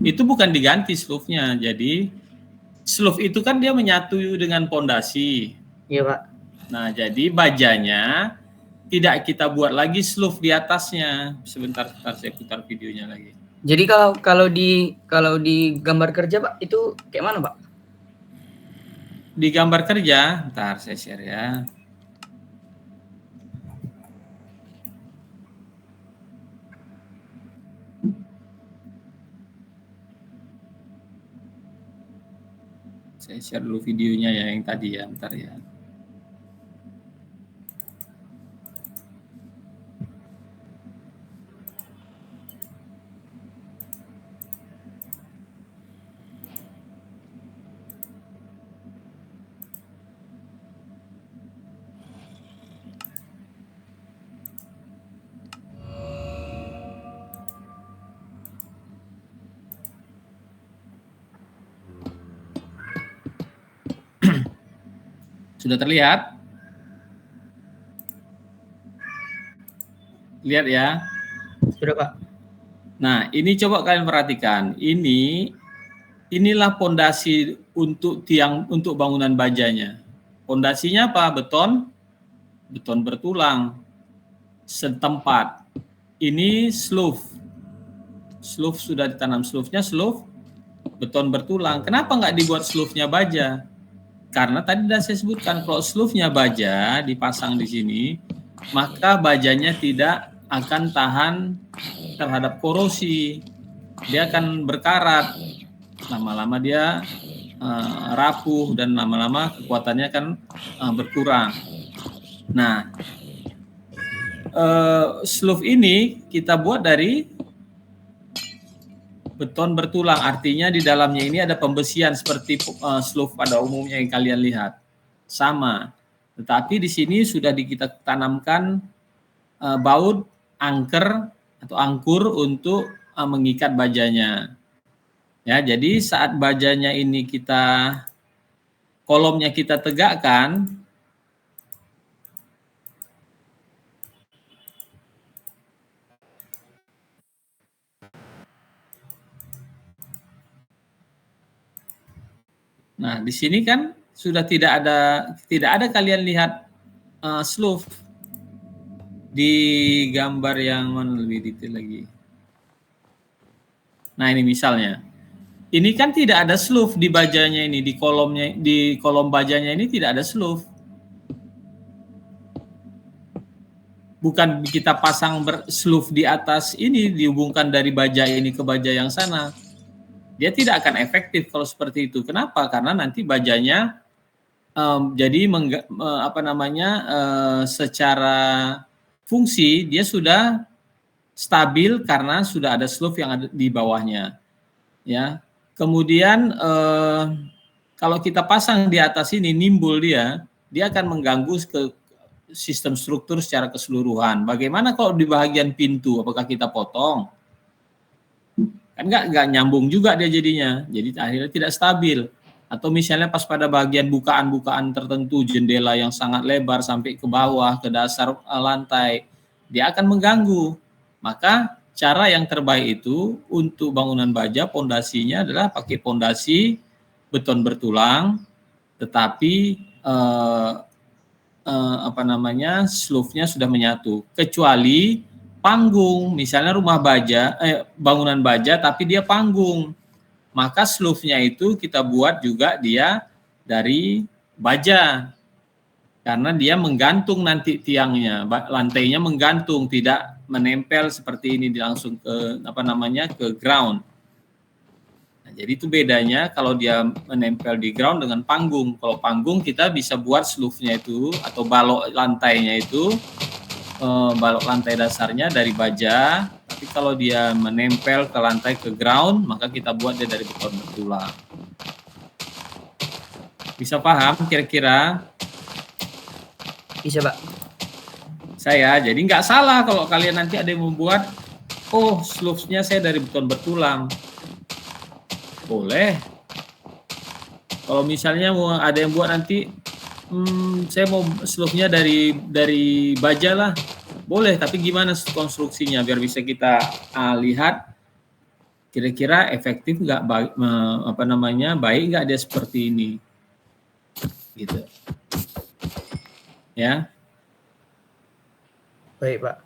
Itu bukan diganti sloofnya. Jadi sloof itu kan dia menyatu dengan pondasi. Iya, Pak. Nah, jadi bajanya tidak kita buat lagi sloof di atasnya. Sebentar saya putar videonya lagi. Jadi kalau di gambar kerja, Pak, itu kayak mana, Pak? Di gambar kerja, ntar saya share ya. Saya share dulu videonya ya yang tadi ya, ntar ya. Sudah terlihat? Lihat ya. Sudah, Pak. Nah, ini coba kalian perhatikan. Inilah pondasi untuk tiang untuk bangunan bajanya. Pondasinya apa? Beton bertulang setempat. Ini sloof. Sloof sudah ditanam sloofnya, sloof beton bertulang. Kenapa nggak dibuat sloofnya baja? Karena tadi sudah saya sebutkan kalau sloofnya baja dipasang di sini, maka bajanya tidak akan tahan terhadap korosi. Dia akan berkarat. Lama-lama dia rapuh dan lama-lama kekuatannya akan berkurang. Nah, sloof ini kita buat dari beton bertulang, artinya di dalamnya ini ada pembesian seperti sloof pada umumnya yang kalian lihat. Sama. Tetapi di sini sudah kita tanamkan baut angker atau angkur untuk mengikat bajanya. Ya, jadi saat bajanya ini kolomnya kita tegakkan, Nah, di sini kan sudah tidak ada kalian lihat slough di gambar yang mana lebih detail lagi. Nah, ini misalnya. Ini kan tidak ada slough di bajanya ini, di kolom bajanya ini tidak ada slough. Bukan kita pasang slough di atas ini dihubungkan dari baja ini ke baja yang sana. Dia tidak akan efektif kalau seperti itu. Kenapa? Karena nanti bajanya jadi secara fungsi dia sudah stabil karena sudah ada slough yang ada di bawahnya. Ya. Kemudian kalau kita pasang di atas ini nimbul dia akan mengganggu ke sistem struktur secara keseluruhan. Bagaimana kalau di bagian pintu? Apakah kita potong? Kan nggak nyambung juga dia jadinya. Jadi akhirnya tidak stabil. Atau misalnya pas pada bagian bukaan-bukaan tertentu, jendela yang sangat lebar sampai ke bawah, ke dasar lantai, dia akan mengganggu. Maka cara yang terbaik itu untuk bangunan baja, pondasinya adalah pakai pondasi beton bertulang, tetapi slough-nya sudah menyatu. Kecuali panggung, misalnya bangunan baja tapi dia panggung, maka slough-nya itu kita buat juga dia dari baja, karena dia menggantung nanti tiangnya, lantainya menggantung, tidak menempel seperti ini langsung ke ground. Nah, jadi itu bedanya kalau dia menempel di ground dengan panggung. Kalau panggung kita bisa buat slough-nya itu atau balok lantainya itu, balok lantai dasarnya dari baja. Tapi kalau dia menempel ke lantai ke ground, maka kita buat dia dari beton bertulang. Bisa paham kira-kira? Bisa, Pak. Jadi nggak salah kalau kalian nanti ada yang membuat, slough-nya saya dari beton bertulang. Boleh. Kalau misalnya mau ada yang buat nanti, saya mau slough-nya dari baja lah, boleh. Tapi gimana konstruksinya biar bisa kita lihat kira-kira efektif nggak, baik nggak dia seperti ini, gitu. Ya. Baik, Pak.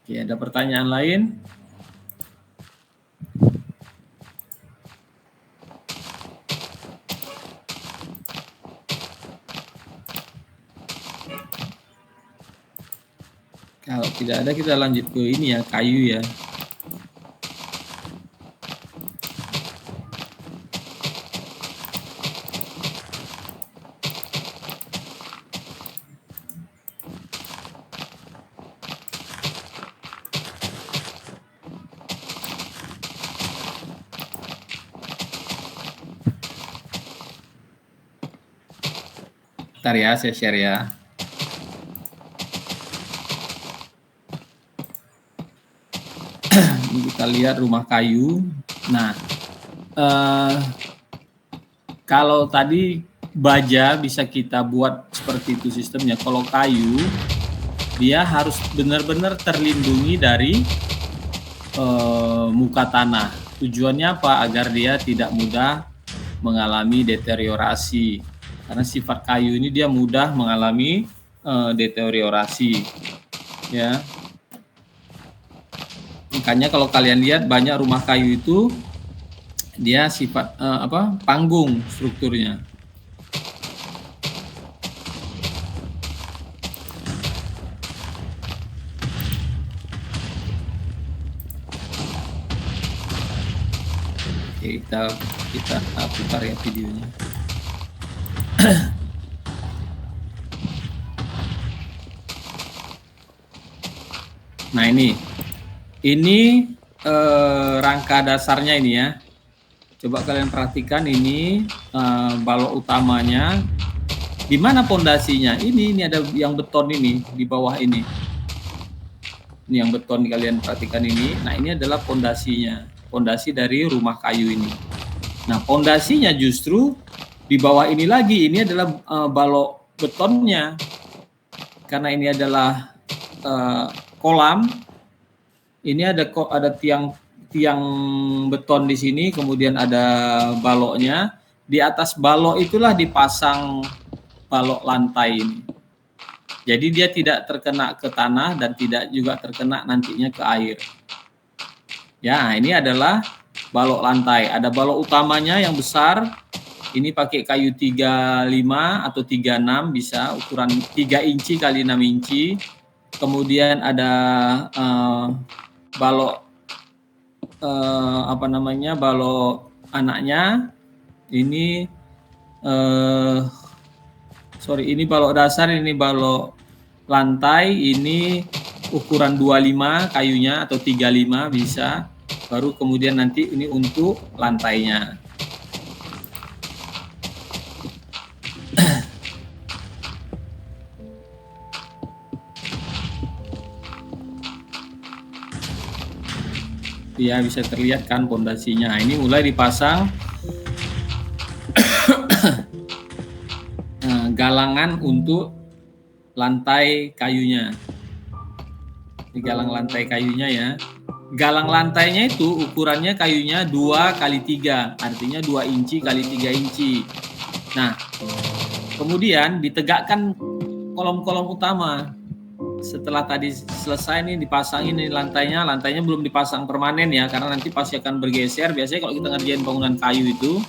Oke, ada pertanyaan lain? Kalau tidak ada kita lanjut ke ini ya, kayu ya. Bentar ya, saya share ya. Ini kita lihat rumah kayu. Nah, kalau tadi baja bisa kita buat seperti itu sistemnya. Kalau kayu, dia harus benar-benar terlindungi dari muka tanah. Tujuannya apa? Agar dia tidak mudah mengalami deteriorasi. Karena sifat kayu ini dia mudah mengalami deteriorasi, ya. Makanya kalau kalian lihat banyak rumah kayu itu dia sifat panggung strukturnya. Oke, kita putar ya videonya. Nah ini rangka dasarnya ini ya. Coba kalian perhatikan ini balok utamanya. Di mana pondasinya? Ini ada yang beton ini di bawah ini. Ini yang beton kalian perhatikan ini. Nah ini adalah pondasinya, pondasi dari rumah kayu ini. Nah pondasinya justru di bawah ini lagi. Ini adalah balok betonnya. Karena ini adalah kolam. Ini ada tiang beton di sini, kemudian ada baloknya. Di di atas balok itulah dipasang balok lantai ini. Jadi dia tidak terkena ke tanah dan tidak juga terkena nantinya ke air. Ya, ini adalah balok lantai. Ada balok utamanya yang besar. Ini pakai kayu 35 atau 36 bisa, ukuran 3 inci kali 6 inci. Kemudian ada balok balok anaknya. Ini ini balok dasar, ini balok lantai, ini ukuran 25 kayunya atau 35 bisa. Baru kemudian nanti ini untuk lantainya. Ya, bisa terlihat kan pondasinya. Ini mulai dipasang galangan untuk lantai kayunya. Ini galang lantai kayunya ya. Galang lantainya itu ukurannya kayunya 2 kali 3, artinya 2 inci kali 3 inci. Nah, kemudian ditegakkan kolom-kolom utama. Setelah tadi selesai nih dipasangin nih lantainya belum dipasang permanen ya, karena nanti pasti akan bergeser. Biasanya kalau kita ngerjain bangunan kayu itu,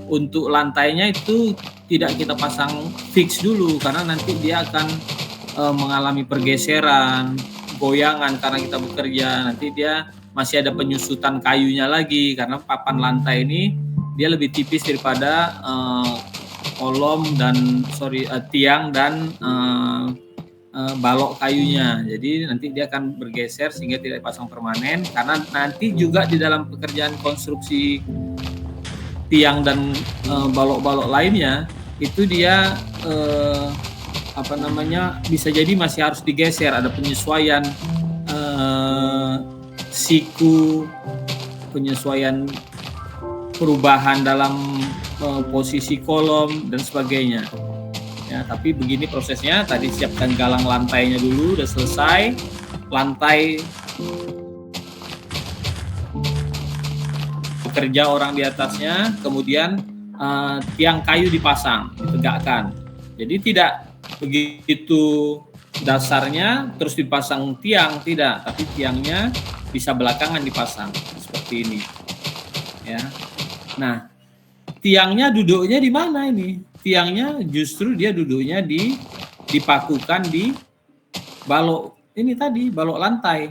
untuk lantainya itu tidak kita pasang fix dulu, karena nanti dia akan mengalami pergeseran, goyangan karena kita bekerja. Nanti dia masih ada penyusutan kayunya lagi, karena papan lantai ini dia lebih tipis daripada tiang dan balok kayunya. Jadi nanti dia akan bergeser sehingga tidak dipasang permanen, karena nanti juga di dalam pekerjaan konstruksi tiang dan balok-balok lainnya itu dia bisa jadi masih harus digeser, ada penyesuaian siku, penyesuaian perubahan dalam posisi kolom dan sebagainya. Ya, tapi begini prosesnya. Tadi siapkan galang lantainya dulu, udah selesai. Lantai bekerja orang di atasnya, kemudian tiang kayu dipasang, ditegakkan. Jadi tidak begitu dasarnya terus dipasang tiang, tidak, tapi tiangnya bisa belakangan dipasang seperti ini. Ya. Nah, tiangnya duduknya di mana ini? Tiangnya justru dia duduknya dipakukan di balok ini tadi, balok lantai.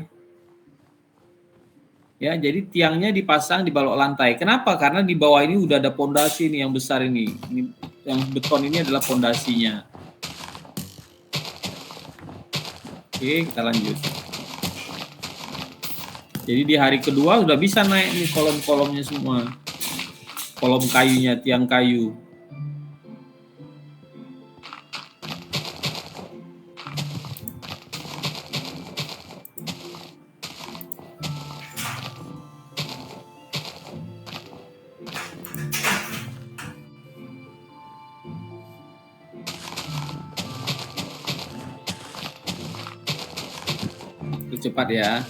Ya, jadi tiangnya dipasang di balok lantai. Kenapa? Karena di bawah ini udah ada pondasi nih yang besar ini. Yang beton ini adalah pondasinya. Oke, kita lanjut. Jadi di hari kedua udah bisa naik nih kolom-kolomnya semua. Kolom kayunya, tiang kayu. Cepat ya.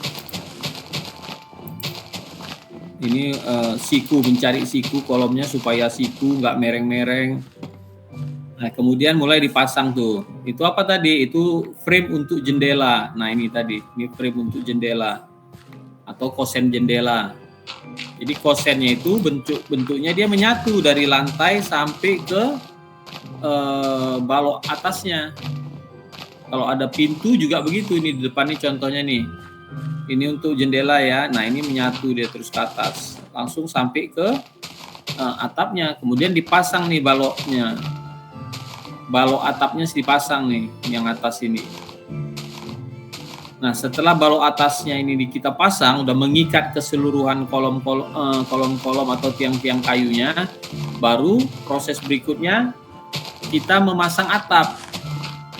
Ini siku, mencari siku kolomnya supaya siku nggak mereng-mereng. Nah, kemudian mulai dipasang tuh. Itu apa tadi? Itu frame untuk jendela. Nah, ini tadi, ini frame untuk jendela atau kosen jendela. Jadi kosennya itu bentuknya dia menyatu dari lantai sampai ke balok atasnya. Kalau ada pintu juga begitu, ini di depan nih contohnya nih. Ini untuk jendela ya. Nah, ini menyatu dia terus ke atas. Langsung sampai ke atapnya. Kemudian dipasang nih baloknya. Balok atapnya dipasang nih, yang atas ini. Nah, setelah balok atasnya ini kita pasang, udah mengikat keseluruhan kolom-kolom atau tiang-tiang kayunya, baru proses berikutnya kita memasang atap.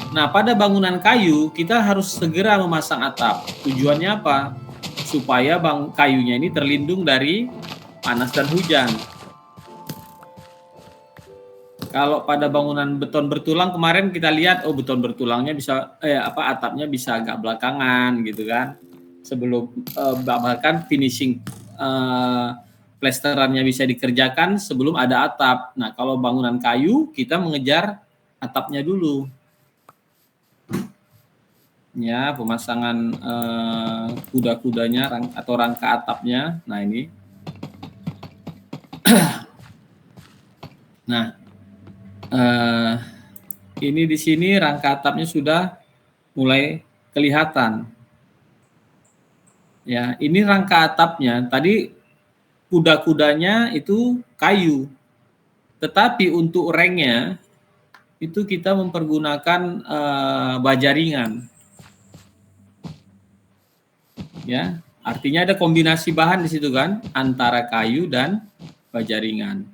Nah, pada bangunan kayu kita harus segera memasang atap. Tujuannya apa? Supaya kayunya ini terlindung dari panas dan hujan. Kalau pada bangunan beton bertulang kemarin kita lihat, beton bertulangnya bisa atapnya bisa agak belakangan gitu kan. Sebelum bahkan finishing plesterannya bisa dikerjakan sebelum ada atap. Nah, kalau bangunan kayu kita mengejar atapnya dulu. Ya, pemasangan kuda-kudanya atau rangka atapnya. Nah, ini. Nah, ini di sini rangka atapnya sudah mulai kelihatan. Ya, ini rangka atapnya. Tadi kuda-kudanya itu kayu. Tetapi untuk rengnya itu kita mempergunakan baja ringan. Ya, artinya ada kombinasi bahan di situ kan antara kayu dan baja ringan.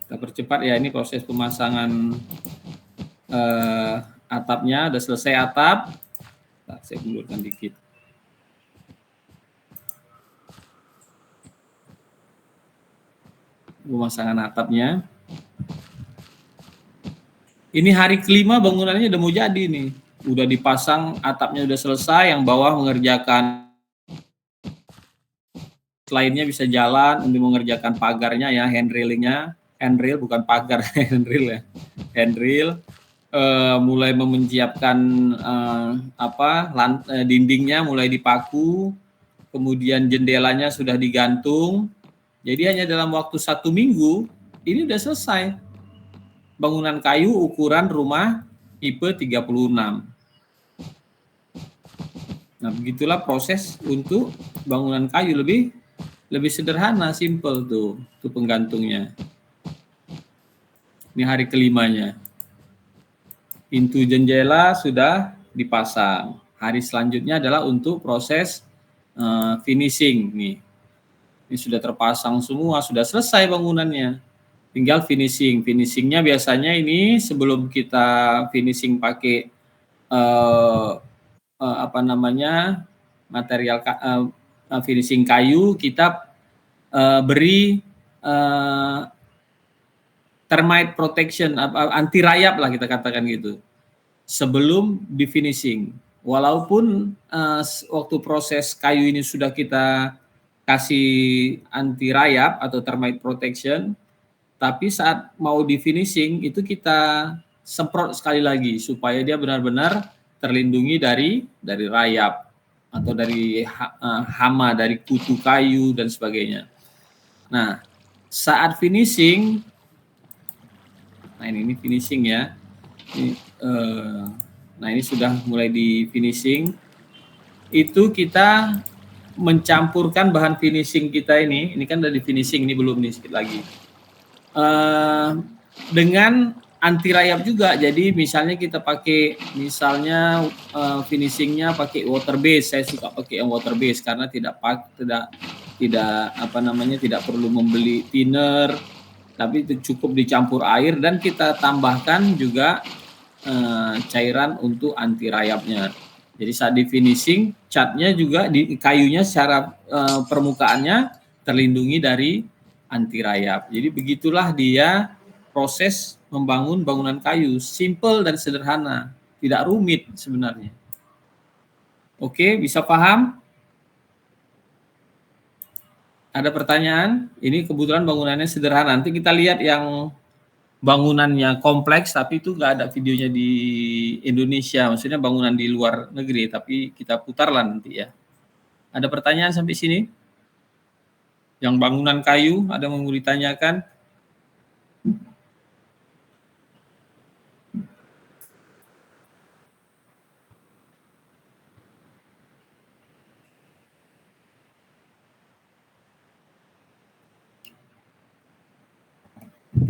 Kita percepat ya, ini proses pemasangan atapnya. Udah selesai atap. Nah, saya mundurkan dikit. Pemasangan atapnya. Ini hari kelima bangunannya udah mau jadi nih. Udah dipasang, atapnya udah selesai, yang bawah mengerjakan lainnya bisa jalan untuk mengerjakan pagarnya ya, handrail bukan pagar, handrail ya, handrail. Mulai menyiapkan dindingnya mulai dipaku, kemudian jendelanya sudah digantung. Jadi hanya dalam waktu 1 minggu ini udah selesai bangunan kayu ukuran rumah tipe 36. Nah, begitulah proses untuk bangunan kayu, lebih sederhana, simple tuh penggantungnya. Ini hari kelimanya. Pintu jendela sudah dipasang. Hari selanjutnya adalah untuk proses finishing nih. Ini sudah terpasang semua, sudah selesai bangunannya. Tinggal finishing. Finishingnya biasanya ini sebelum kita finishing pakai material finishing kayu, kita beri termite protection, anti rayap lah kita katakan gitu, sebelum di finishing. Walaupun waktu proses kayu ini sudah kita kasih anti rayap atau termite protection, tapi saat mau di finishing itu kita semprot sekali lagi supaya dia benar-benar terlindungi dari rayap atau dari hama, dari kutu kayu dan sebagainya. Nah, saat finishing, nah ini finishing ya. Nah ini sudah mulai di finishing. Itu kita mencampurkan bahan finishing kita ini kan udah di finishing, ini belum nih, sedikit lagi. Dengan anti rayap juga. Jadi misalnya kita pakai finishingnya pakai water base. Saya suka pakai yang water base karena tidak perlu membeli thinner, tapi itu cukup dicampur air dan kita tambahkan juga cairan untuk anti rayapnya. Jadi saat di finishing, catnya juga di kayunya secara permukaannya terlindungi dari anti rayap. Jadi begitulah dia proses membangun bangunan kayu, simple dan sederhana, tidak rumit sebenarnya. Oke, bisa paham? Ada pertanyaan? Ini kebetulan bangunannya sederhana. Nanti kita lihat yang bangunannya kompleks, tapi itu nggak ada videonya di Indonesia. Maksudnya bangunan di luar negeri, tapi kita putarlah nanti ya. Ada pertanyaan sampai sini? Yang bangunan kayu, ada yang mau ditanyakan?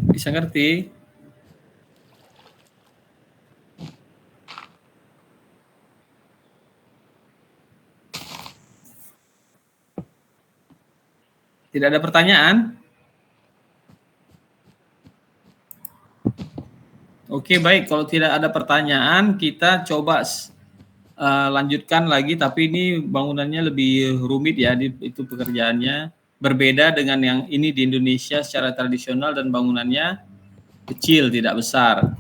Bisa ngerti? Tidak ada pertanyaan? Oke, baik. Kalau tidak ada pertanyaan, kita coba lanjutkan lagi. Tapi ini bangunannya lebih rumit ya, itu pekerjaannya. Berbeda dengan yang ini di Indonesia secara tradisional dan bangunannya kecil, tidak besar.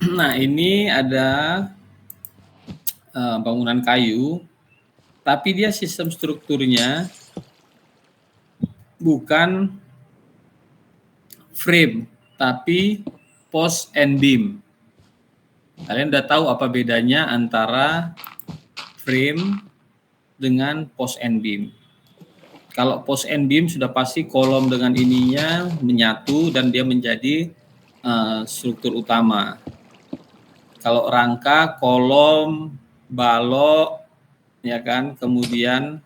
Nah, ini ada bangunan kayu, tapi dia sistem strukturnya bukan frame, tapi post and beam. Kalian udah tahu apa bedanya antara frame dengan post and beam. Kalau post and beam sudah pasti kolom dengan ininya menyatu dan dia menjadi struktur utama. Kalau rangka, kolom, balok, ya kan, kemudian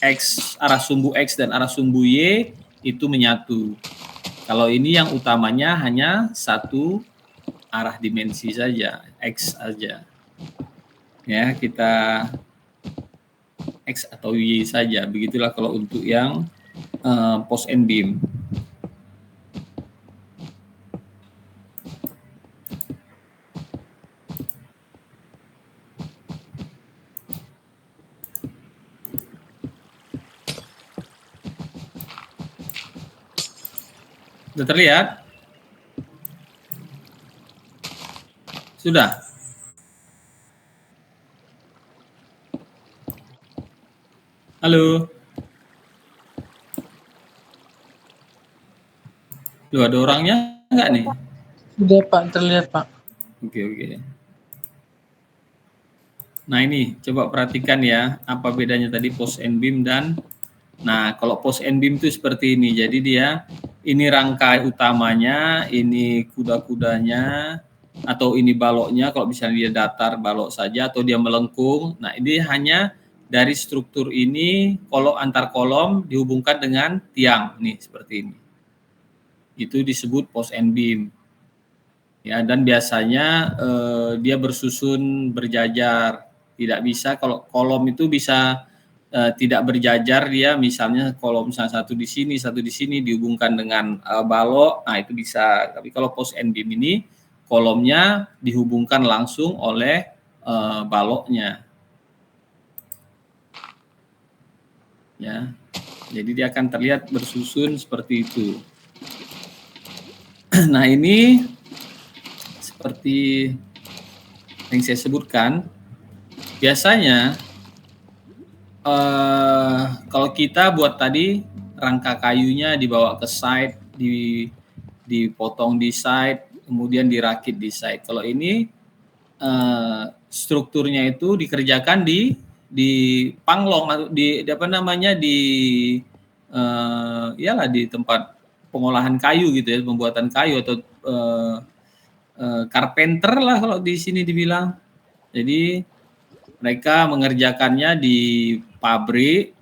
X, arah sumbu X dan arah sumbu Y itu menyatu. Kalau ini yang utamanya hanya satu arah dimensi saja, X saja. Ya, kita X atau Y saja. Begitulah kalau untuk yang post and beam. Sudah terlihat? Sudah? Halo? Loh, ada orangnya enggak nih? Sudah Pak, terlihat Pak. Oke. Nah ini, coba perhatikan ya, apa bedanya tadi post and beam dan... Nah, kalau post and beam itu seperti ini. Jadi dia, ini rangka utamanya, ini kuda-kudanya, atau ini baloknya, kalau misalnya dia datar balok saja, atau dia melengkung. Nah, ini hanya dari struktur ini, kolom antar kolom dihubungkan dengan tiang. Nih, seperti ini. Itu disebut post and beam. Ya, dan biasanya dia bersusun berjajar. Tidak bisa, kalau kolom itu bisa tidak berjajar, dia misalnya kolom satu di sini dihubungkan dengan balok, nah itu bisa. Tapi kalau post and beam ini kolomnya dihubungkan langsung oleh baloknya. Ya. Jadi dia akan terlihat bersusun seperti itu. Nah, ini seperti yang saya sebutkan, biasanya kalau kita buat tadi rangka kayunya dibawa ke site, dipotong di site, kemudian dirakit di site. Kalau ini strukturnya itu dikerjakan di panglong, di apa namanya, di tempat pengolahan kayu gitu ya, pembuatan kayu atau carpenter lah kalau di sini dibilang. Jadi mereka mengerjakannya di pabrik.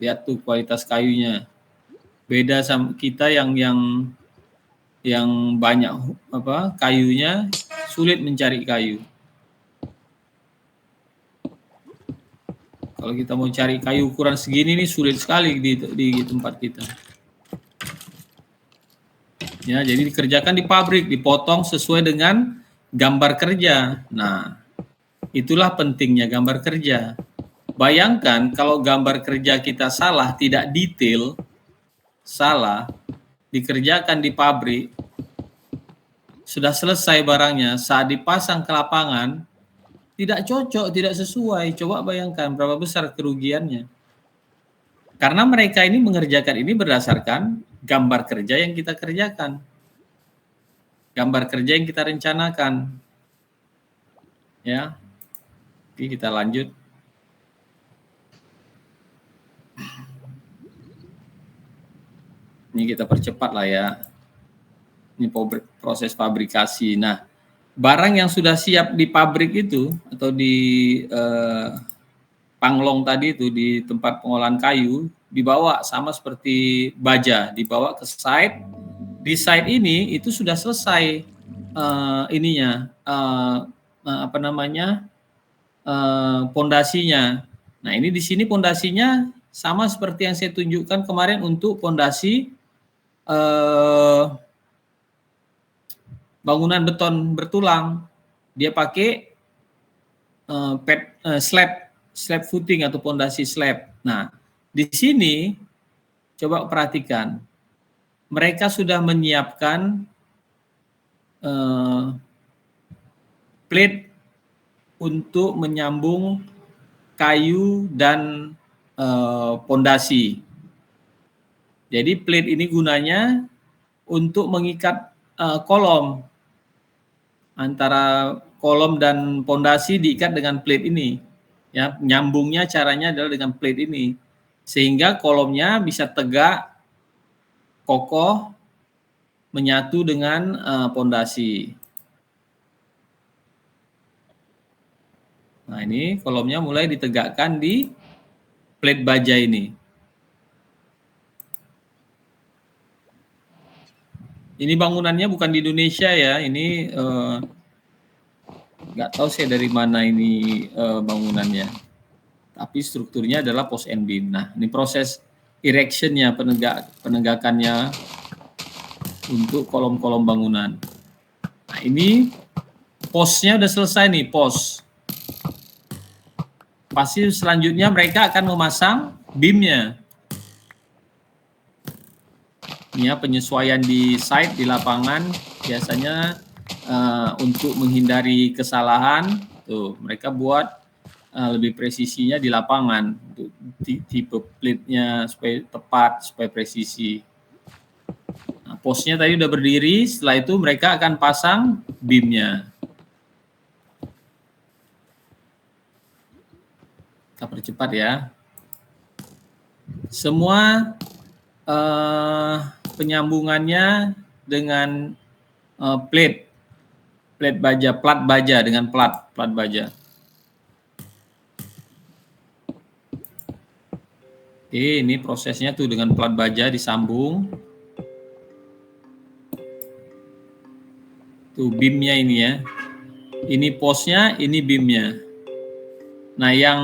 Lihat tuh kualitas kayunya. Beda sama kita yang banyak kayunya, sulit mencari kayu. Kalau kita mau cari kayu ukuran segini nih sulit sekali di tempat kita. Ya, jadi dikerjakan di pabrik, dipotong sesuai dengan gambar kerja. Nah, itulah pentingnya gambar kerja. Bayangkan kalau gambar kerja kita salah, tidak detail, salah, dikerjakan di pabrik, sudah selesai barangnya, saat dipasang ke lapangan, tidak cocok, tidak sesuai. Coba bayangkan berapa besar kerugiannya. Karena mereka ini mengerjakan ini berdasarkan gambar kerja yang kita kerjakan. Gambar kerja yang kita rencanakan. Ya. Oke, kita lanjut. Ini kita percepat lah ya. Ini proses fabrikasi. Nah, barang yang sudah siap di pabrik itu atau di panglong tadi itu, di tempat pengolahan kayu, dibawa sama seperti baja, dibawa ke site. Di site ini itu sudah selesai pondasinya. Nah, ini di sini pondasinya sama seperti yang saya tunjukkan kemarin untuk pondasi bangunan beton bertulang. Dia pakai slab footing atau pondasi slab. Nah, di sini coba perhatikan. Mereka sudah menyiapkan plate untuk menyambung kayu dan pondasi. Jadi plate ini gunanya untuk mengikat kolom, antara kolom dan pondasi diikat dengan plate ini. Ya, nyambungnya caranya adalah dengan plate ini, sehingga kolomnya bisa tegak, kokoh, menyatu dengan pondasi. Nah, ini kolomnya mulai ditegakkan di plate baja ini. Ini bangunannya bukan di Indonesia ya, ini nggak tahu saya dari mana ini bangunannya. Tapi strukturnya adalah post and beam. Nah, ini proses erectionnya, penegakannya untuk kolom-kolom bangunan. Nah, ini posnya udah selesai nih, pos. Pasti selanjutnya mereka akan memasang beamnya. Ini ya, penyesuaian di site, di lapangan, biasanya untuk menghindari kesalahan, tuh mereka buat lebih presisinya di lapangan, untuk tipe plate-nya supaya tepat, supaya presisi. Nah, posnya tadi udah berdiri, setelah itu mereka akan pasang beamnya. Kita percepat ya. Semua penyambungannya dengan plate baja, plat baja, dengan plat baja. Oke, ini prosesnya tuh dengan plat baja disambung. Tuh beamnya ini ya. Ini posnya, ini beamnya. Nah, yang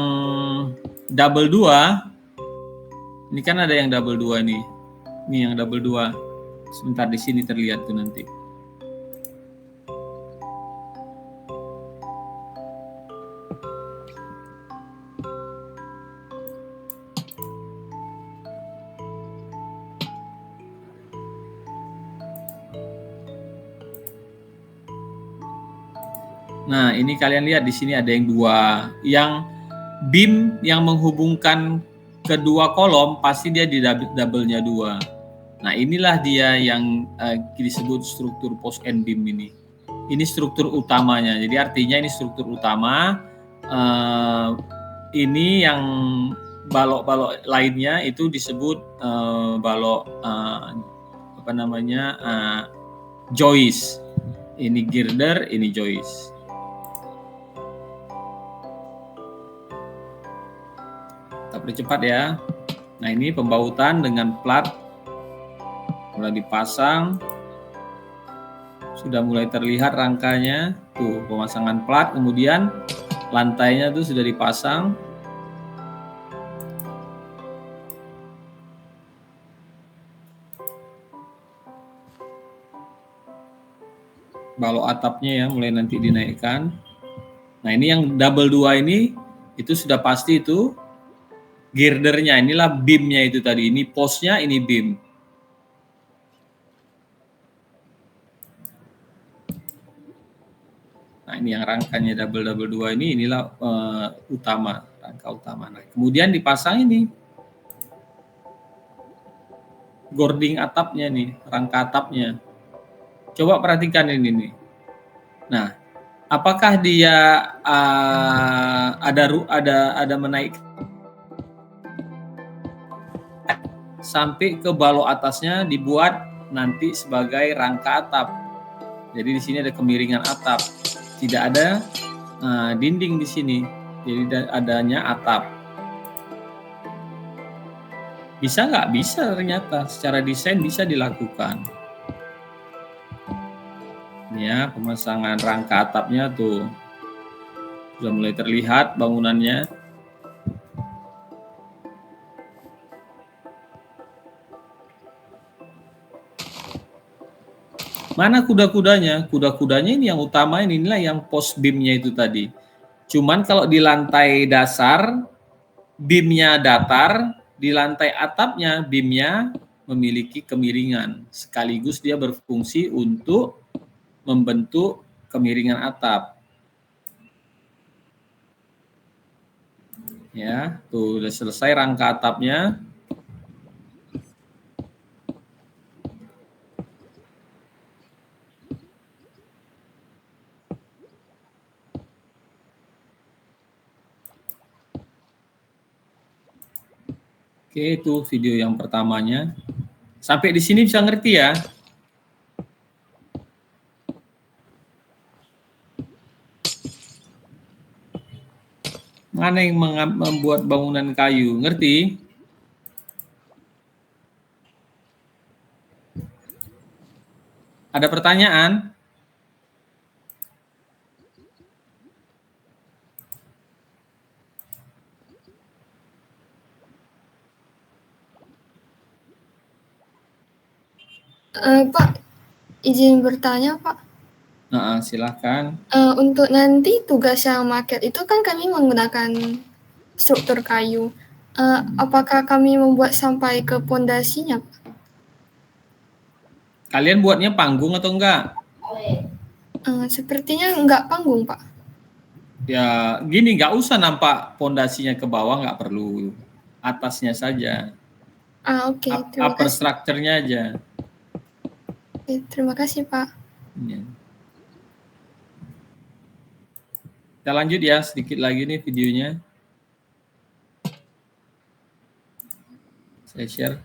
double 2, ini kan ada yang double 2 nih. Ini yang double 2. Sebentar, di sini terlihat tuh nanti. Nah, ini kalian lihat di sini ada yang 2. Yang beam yang menghubungkan kedua kolom pasti dia di double-nya 2. Nah, inilah dia yang disebut struktur post and beam ini. Ini struktur utamanya. Jadi artinya ini struktur utama. Ini yang balok-balok lainnya itu disebut balok joist. Ini girder, ini joist. Kita percepat ya. Nah, ini pembautan dengan plat mulai dipasang, sudah mulai terlihat rangkanya, tuh pemasangan plat, kemudian lantainya tuh sudah dipasang. Balok atapnya ya mulai nanti dinaikkan. Nah, ini yang double 2 ini itu sudah pasti itu girdernya, inilah beamnya itu tadi, ini posnya, ini beam. Nah, ini yang rangkanya double 2 ini, inilah utama, rangka utama. Nah, kemudian dipasang ini gording atapnya nih, rangka atapnya. Coba perhatikan ini nih. Nah, apakah dia ada menaik sampai ke balok atasnya, dibuat nanti sebagai rangka atap. Jadi di sini ada kemiringan atap. Tidak ada dinding di sini, jadi adanya atap. Bisa nggak? Bisa ternyata, secara desain bisa dilakukan. Ya, pemasangan rangka atapnya tuh sudah mulai terlihat bangunannya. Mana kuda-kudanya? Kuda-kudanya ini yang utama, inilah yang post beamnya itu tadi. Cuman kalau di lantai dasar, beamnya datar, di lantai atapnya, beamnya memiliki kemiringan. Sekaligus dia berfungsi untuk membentuk kemiringan atap. Ya, tuh udah selesai rangka atapnya. Oke, itu video yang pertamanya. Sampai di sini bisa ngerti ya? Mana yang membuat bangunan kayu? Ngerti? Ada pertanyaan? Pak, izin bertanya, Pak. Nah, silahkan. Untuk nanti tugas yang market itu kan kami menggunakan struktur kayu. Apakah kami membuat sampai ke pondasinya, Pak? Kalian buatnya panggung atau enggak? Sepertinya enggak panggung, Pak. Ya, gini, nggak usah nampak pondasinya ke bawah, nggak perlu. Atasnya saja. Oke, terima Upper kasih. structure-nya aja. Oke, terima kasih, Pak. Ya. Kita lanjut ya, sedikit lagi nih videonya. Saya share.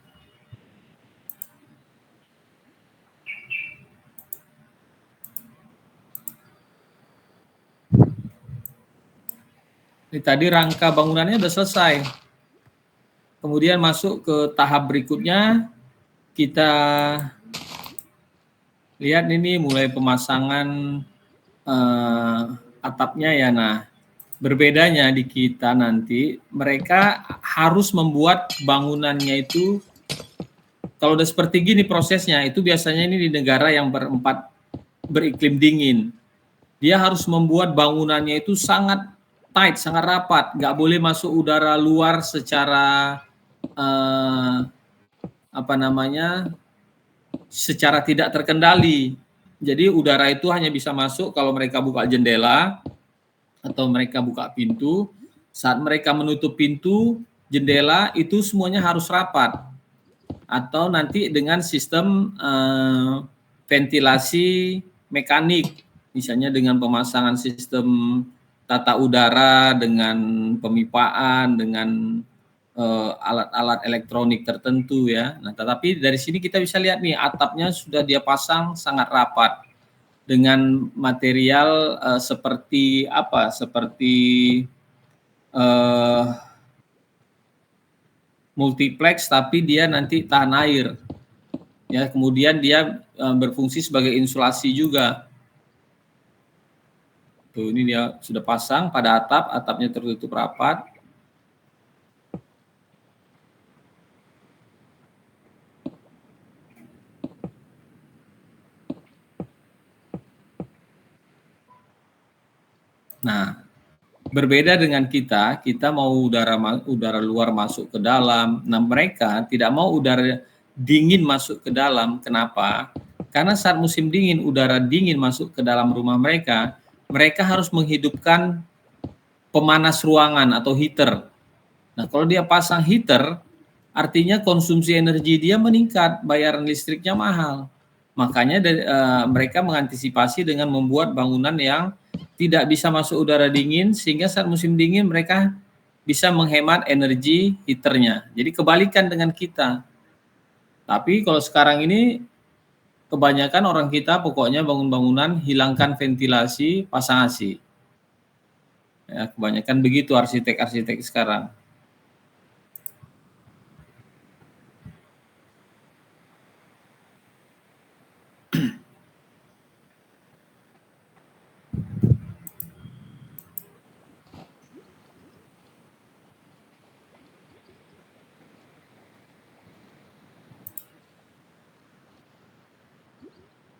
Ini tadi rangka bangunannya udah selesai. Kemudian masuk ke tahap berikutnya, kita lihat ini mulai pemasangan atapnya ya. Nah, berbedanya di kita nanti, mereka harus membuat bangunannya itu, kalau udah seperti gini prosesnya, itu biasanya ini di negara yang beriklim dingin. Dia harus membuat bangunannya itu sangat tight, sangat rapat, nggak boleh masuk udara luar secara secara tidak terkendali. Jadi udara itu hanya bisa masuk kalau mereka buka jendela atau mereka buka pintu. Saat mereka menutup pintu, jendela itu semuanya harus rapat. Atau nanti dengan sistem ventilasi mekanik, misalnya dengan pemasangan sistem tata udara, dengan pemipaan, dengan alat-alat elektronik tertentu ya. Nah, tetapi dari sini kita bisa lihat nih atapnya sudah dia pasang sangat rapat dengan material seperti apa? Seperti multiplex, tapi dia nanti tahan air. Ya, kemudian dia berfungsi sebagai insulasi juga. Tuh, ini dia sudah pasang pada atap, atapnya tertutup rapat. Nah, berbeda dengan kita mau udara luar masuk ke dalam. Nah, mereka tidak mau udara dingin masuk ke dalam. Kenapa? Karena saat musim dingin, udara dingin masuk ke dalam rumah mereka, mereka harus menghidupkan pemanas ruangan atau heater. Nah, kalau dia pasang heater, artinya konsumsi energi dia meningkat, bayaran listriknya mahal. Makanya mereka mengantisipasi dengan membuat bangunan yang tidak bisa masuk udara dingin, sehingga saat musim dingin mereka bisa menghemat energi heaternya. Jadi kebalikan dengan kita. Tapi kalau sekarang ini kebanyakan orang kita pokoknya bangun bangunan, hilangkan ventilasi, pasang AC. Ya, kebanyakan begitu arsitek-arsitek sekarang.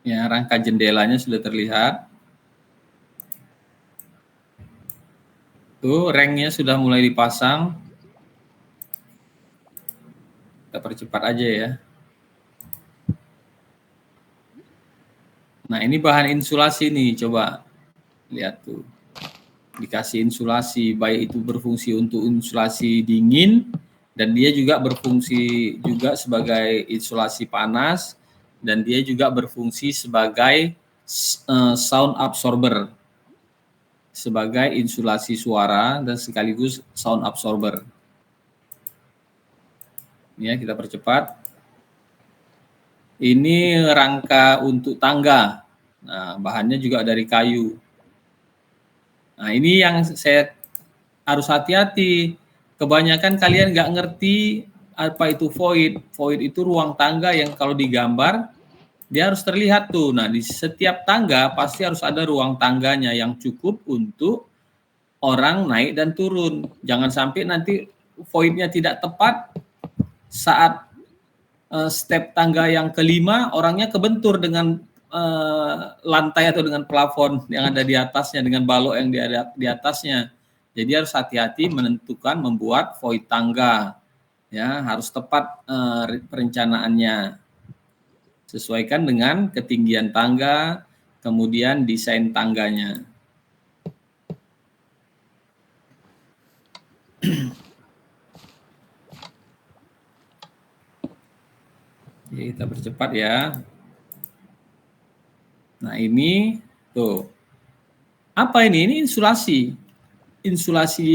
Ya, rangka jendelanya sudah terlihat. Tuh, ranknya sudah mulai dipasang. Kita percepat aja ya. Nah, ini bahan insulasi nih, coba lihat tuh. Dikasih insulasi, baik itu berfungsi untuk insulasi dingin, dan dia juga berfungsi juga sebagai insulasi panas, dan dia juga berfungsi sebagai sound absorber, sebagai insulasi suara dan sekaligus sound absorber. Ya, kita percepat. Ini rangka untuk tangga. Nah, bahannya juga dari kayu. Nah, ini yang saya harus hati-hati. Kebanyakan kalian nggak ngerti apa itu void. Void itu ruang tangga yang kalau digambar, dia harus terlihat tuh. Nah, di setiap tangga pasti harus ada ruang tangganya yang cukup untuk orang naik dan turun. Jangan sampai nanti voidnya tidak tepat saat step tangga yang kelima, orangnya kebentur dengan lantai atau dengan plafon yang ada di atasnya, dengan balok yang di atasnya. Jadi harus hati-hati menentukan membuat void tangga, ya harus tepat perencanaannya, sesuaikan dengan ketinggian tangga, kemudian desain tangganya. Oke, kita percepat ya. Nah, ini tuh. Apa ini? Ini insulasi. Insulasi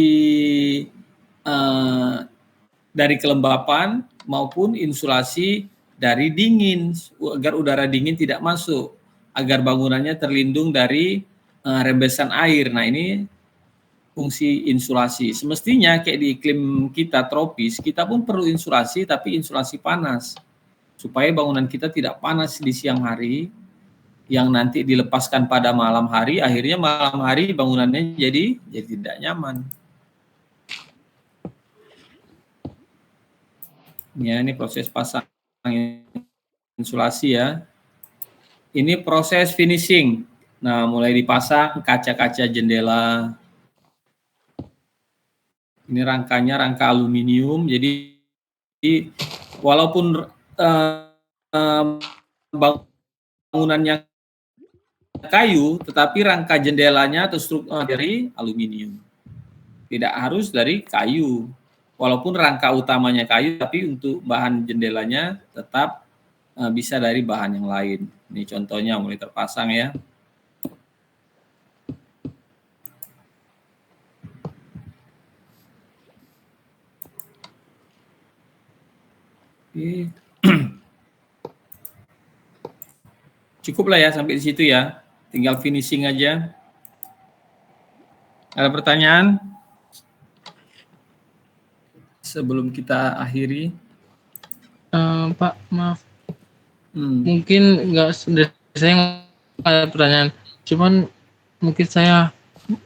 dari kelembapan maupun insulasi dari dingin, agar udara dingin tidak masuk, agar bangunannya terlindung dari rembesan air. Nah, ini fungsi insulasi. Semestinya kayak di iklim kita tropis, kita pun perlu insulasi, tapi insulasi panas, supaya bangunan kita tidak panas di siang hari, yang nanti dilepaskan pada malam hari, akhirnya malam hari bangunannya jadi tidak nyaman. Ya, ini proses pasang insulasi ya. Ini proses finishing. Nah, mulai dipasang kaca-kaca jendela. Ini rangkanya rangka aluminium. Jadi walaupun bangunannya kayu, tetapi rangka jendelanya atau struktur dari aluminium. Tidak harus dari kayu. Walaupun rangka utamanya kayu, tapi untuk bahan jendelanya tetap bisa dari bahan yang lain. Ini contohnya mulai terpasang ya. Oke. Cukuplah ya sampai di situ ya. Tinggal finishing aja. Ada pertanyaan? Sebelum kita akhiri. Pak, maaf. Mungkin nggak, saya nggak ada pertanyaan. Cuman mungkin saya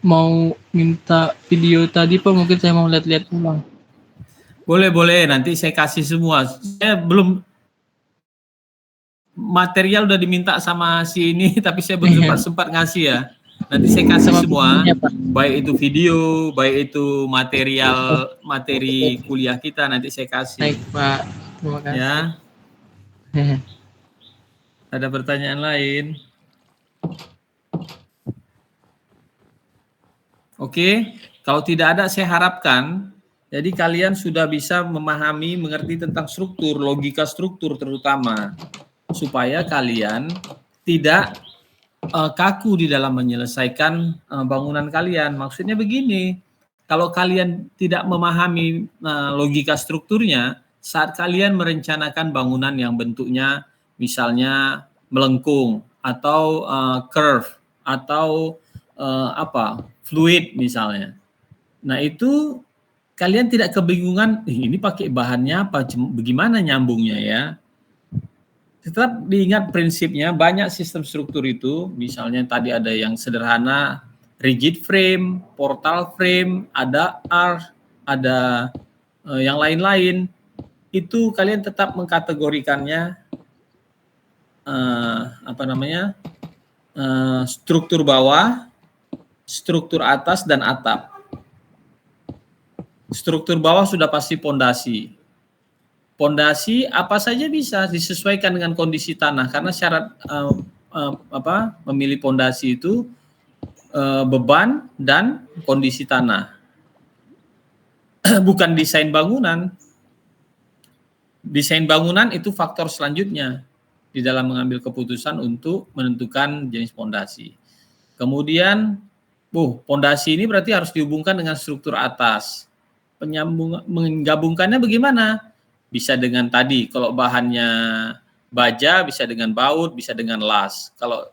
mau minta video tadi, Pak. Mungkin saya mau lihat-lihat ulang. Boleh. Nanti saya kasih semua. Saya belum, material udah diminta sama si ini, tapi saya belum sempat ngasih ya. Nanti saya kasih semua, baik itu video, baik itu materi kuliah kita, nanti saya kasih. Baik, Pak. Terima kasih. Ya. Ada pertanyaan lain? Oke, kalau tidak ada saya harapkan, jadi kalian sudah bisa memahami, mengerti tentang struktur, logika struktur terutama, supaya kalian tidak kaku di dalam menyelesaikan bangunan kalian. Maksudnya begini, kalau kalian tidak memahami logika strukturnya, saat kalian merencanakan bangunan yang bentuknya misalnya melengkung atau curve atau fluid misalnya. Nah, itu kalian tidak kebingungan, ini pakai bahannya apa, bagaimana nyambungnya ya. Tetap diingat prinsipnya, banyak sistem struktur itu, misalnya tadi ada yang sederhana, rigid frame, portal frame, ada arch, ada yang lain-lain. Itu kalian tetap mengkategorikannya struktur bawah, struktur atas, dan atap. Struktur bawah sudah pasti pondasi. Pondasi apa saja bisa disesuaikan dengan kondisi tanah, karena syarat memilih pondasi itu beban dan kondisi tanah. Bukan desain bangunan. Desain bangunan itu faktor selanjutnya di dalam mengambil keputusan untuk menentukan jenis pondasi. Kemudian, pondasi ini berarti harus dihubungkan dengan struktur atas. Menggabungkannya bagaimana? Bisa dengan tadi, kalau bahannya baja, bisa dengan baut, bisa dengan las. Kalau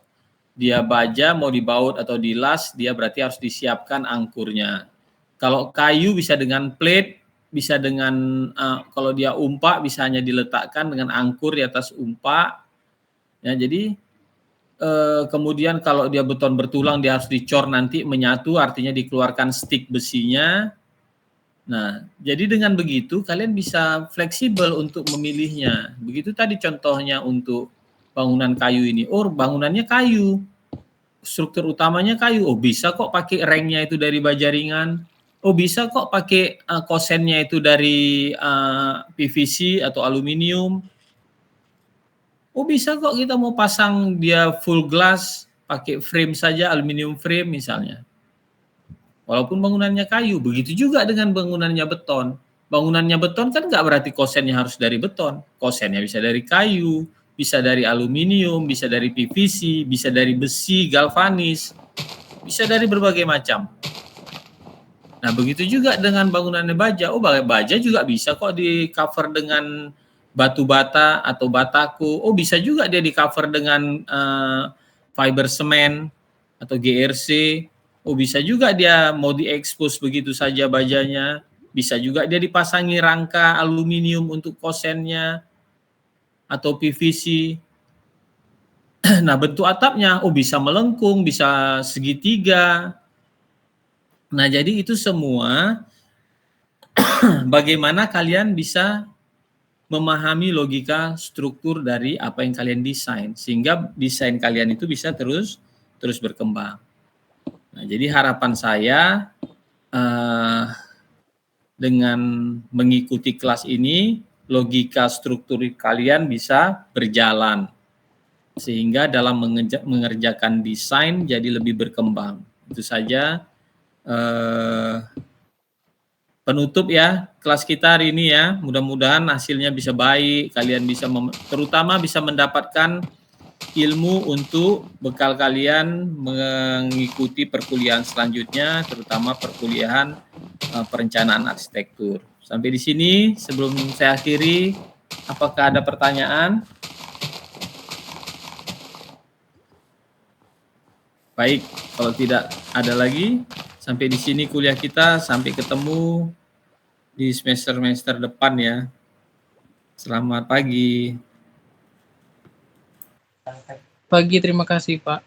dia baja mau dibaut atau dilas, dia berarti harus disiapkan angkurnya. Kalau kayu bisa dengan plate, bisa dengan kalau dia umpak bisa hanya diletakkan dengan angkur di atas umpak. Ya, jadi kemudian kalau dia beton bertulang dia harus dicor nanti menyatu, artinya dikeluarkan stick besinya. Nah, jadi dengan begitu kalian bisa fleksibel untuk memilihnya. Begitu tadi contohnya untuk bangunan kayu ini. Bangunannya kayu. Struktur utamanya kayu. Bisa kok pakai rengnya itu dari baja ringan. Bisa kok pakai kosennya itu dari PVC atau aluminium. Bisa kok kita mau pasang dia full glass, pakai frame saja, aluminium frame misalnya. Walaupun bangunannya kayu, begitu juga dengan bangunannya beton. Bangunannya beton kan nggak berarti kosennya harus dari beton. Kosennya bisa dari kayu, bisa dari aluminium, bisa dari PVC, bisa dari besi, galvanis, bisa dari berbagai macam. Nah, begitu juga dengan bangunannya baja. Baja juga bisa kok di cover dengan batu bata atau bataku. Bisa juga dia di cover dengan fiber semen atau GRC. Bisa juga dia mau diekspos begitu saja bajanya. Bisa juga dia dipasangi rangka aluminium untuk kosennya atau PVC. Nah, bentuk atapnya bisa melengkung, bisa segitiga. Nah, jadi itu semua bagaimana kalian bisa memahami logika struktur dari apa yang kalian desain, sehingga desain kalian itu bisa terus berkembang. Nah, jadi harapan saya dengan mengikuti kelas ini, logika struktur kalian bisa berjalan, sehingga dalam mengerjakan desain jadi lebih berkembang. Itu saja. Penutup ya kelas kita hari ini ya, mudah-mudahan hasilnya bisa baik, kalian bisa terutama bisa mendapatkan ilmu untuk bekal kalian mengikuti perkuliahan selanjutnya, terutama perkuliahan perencanaan arsitektur. Sampai di sini, sebelum saya akhiri, apakah ada pertanyaan? Baik, kalau tidak ada lagi, sampai di sini kuliah kita, sampai ketemu di semester depan ya. Selamat pagi. Pagi, terima kasih Pak.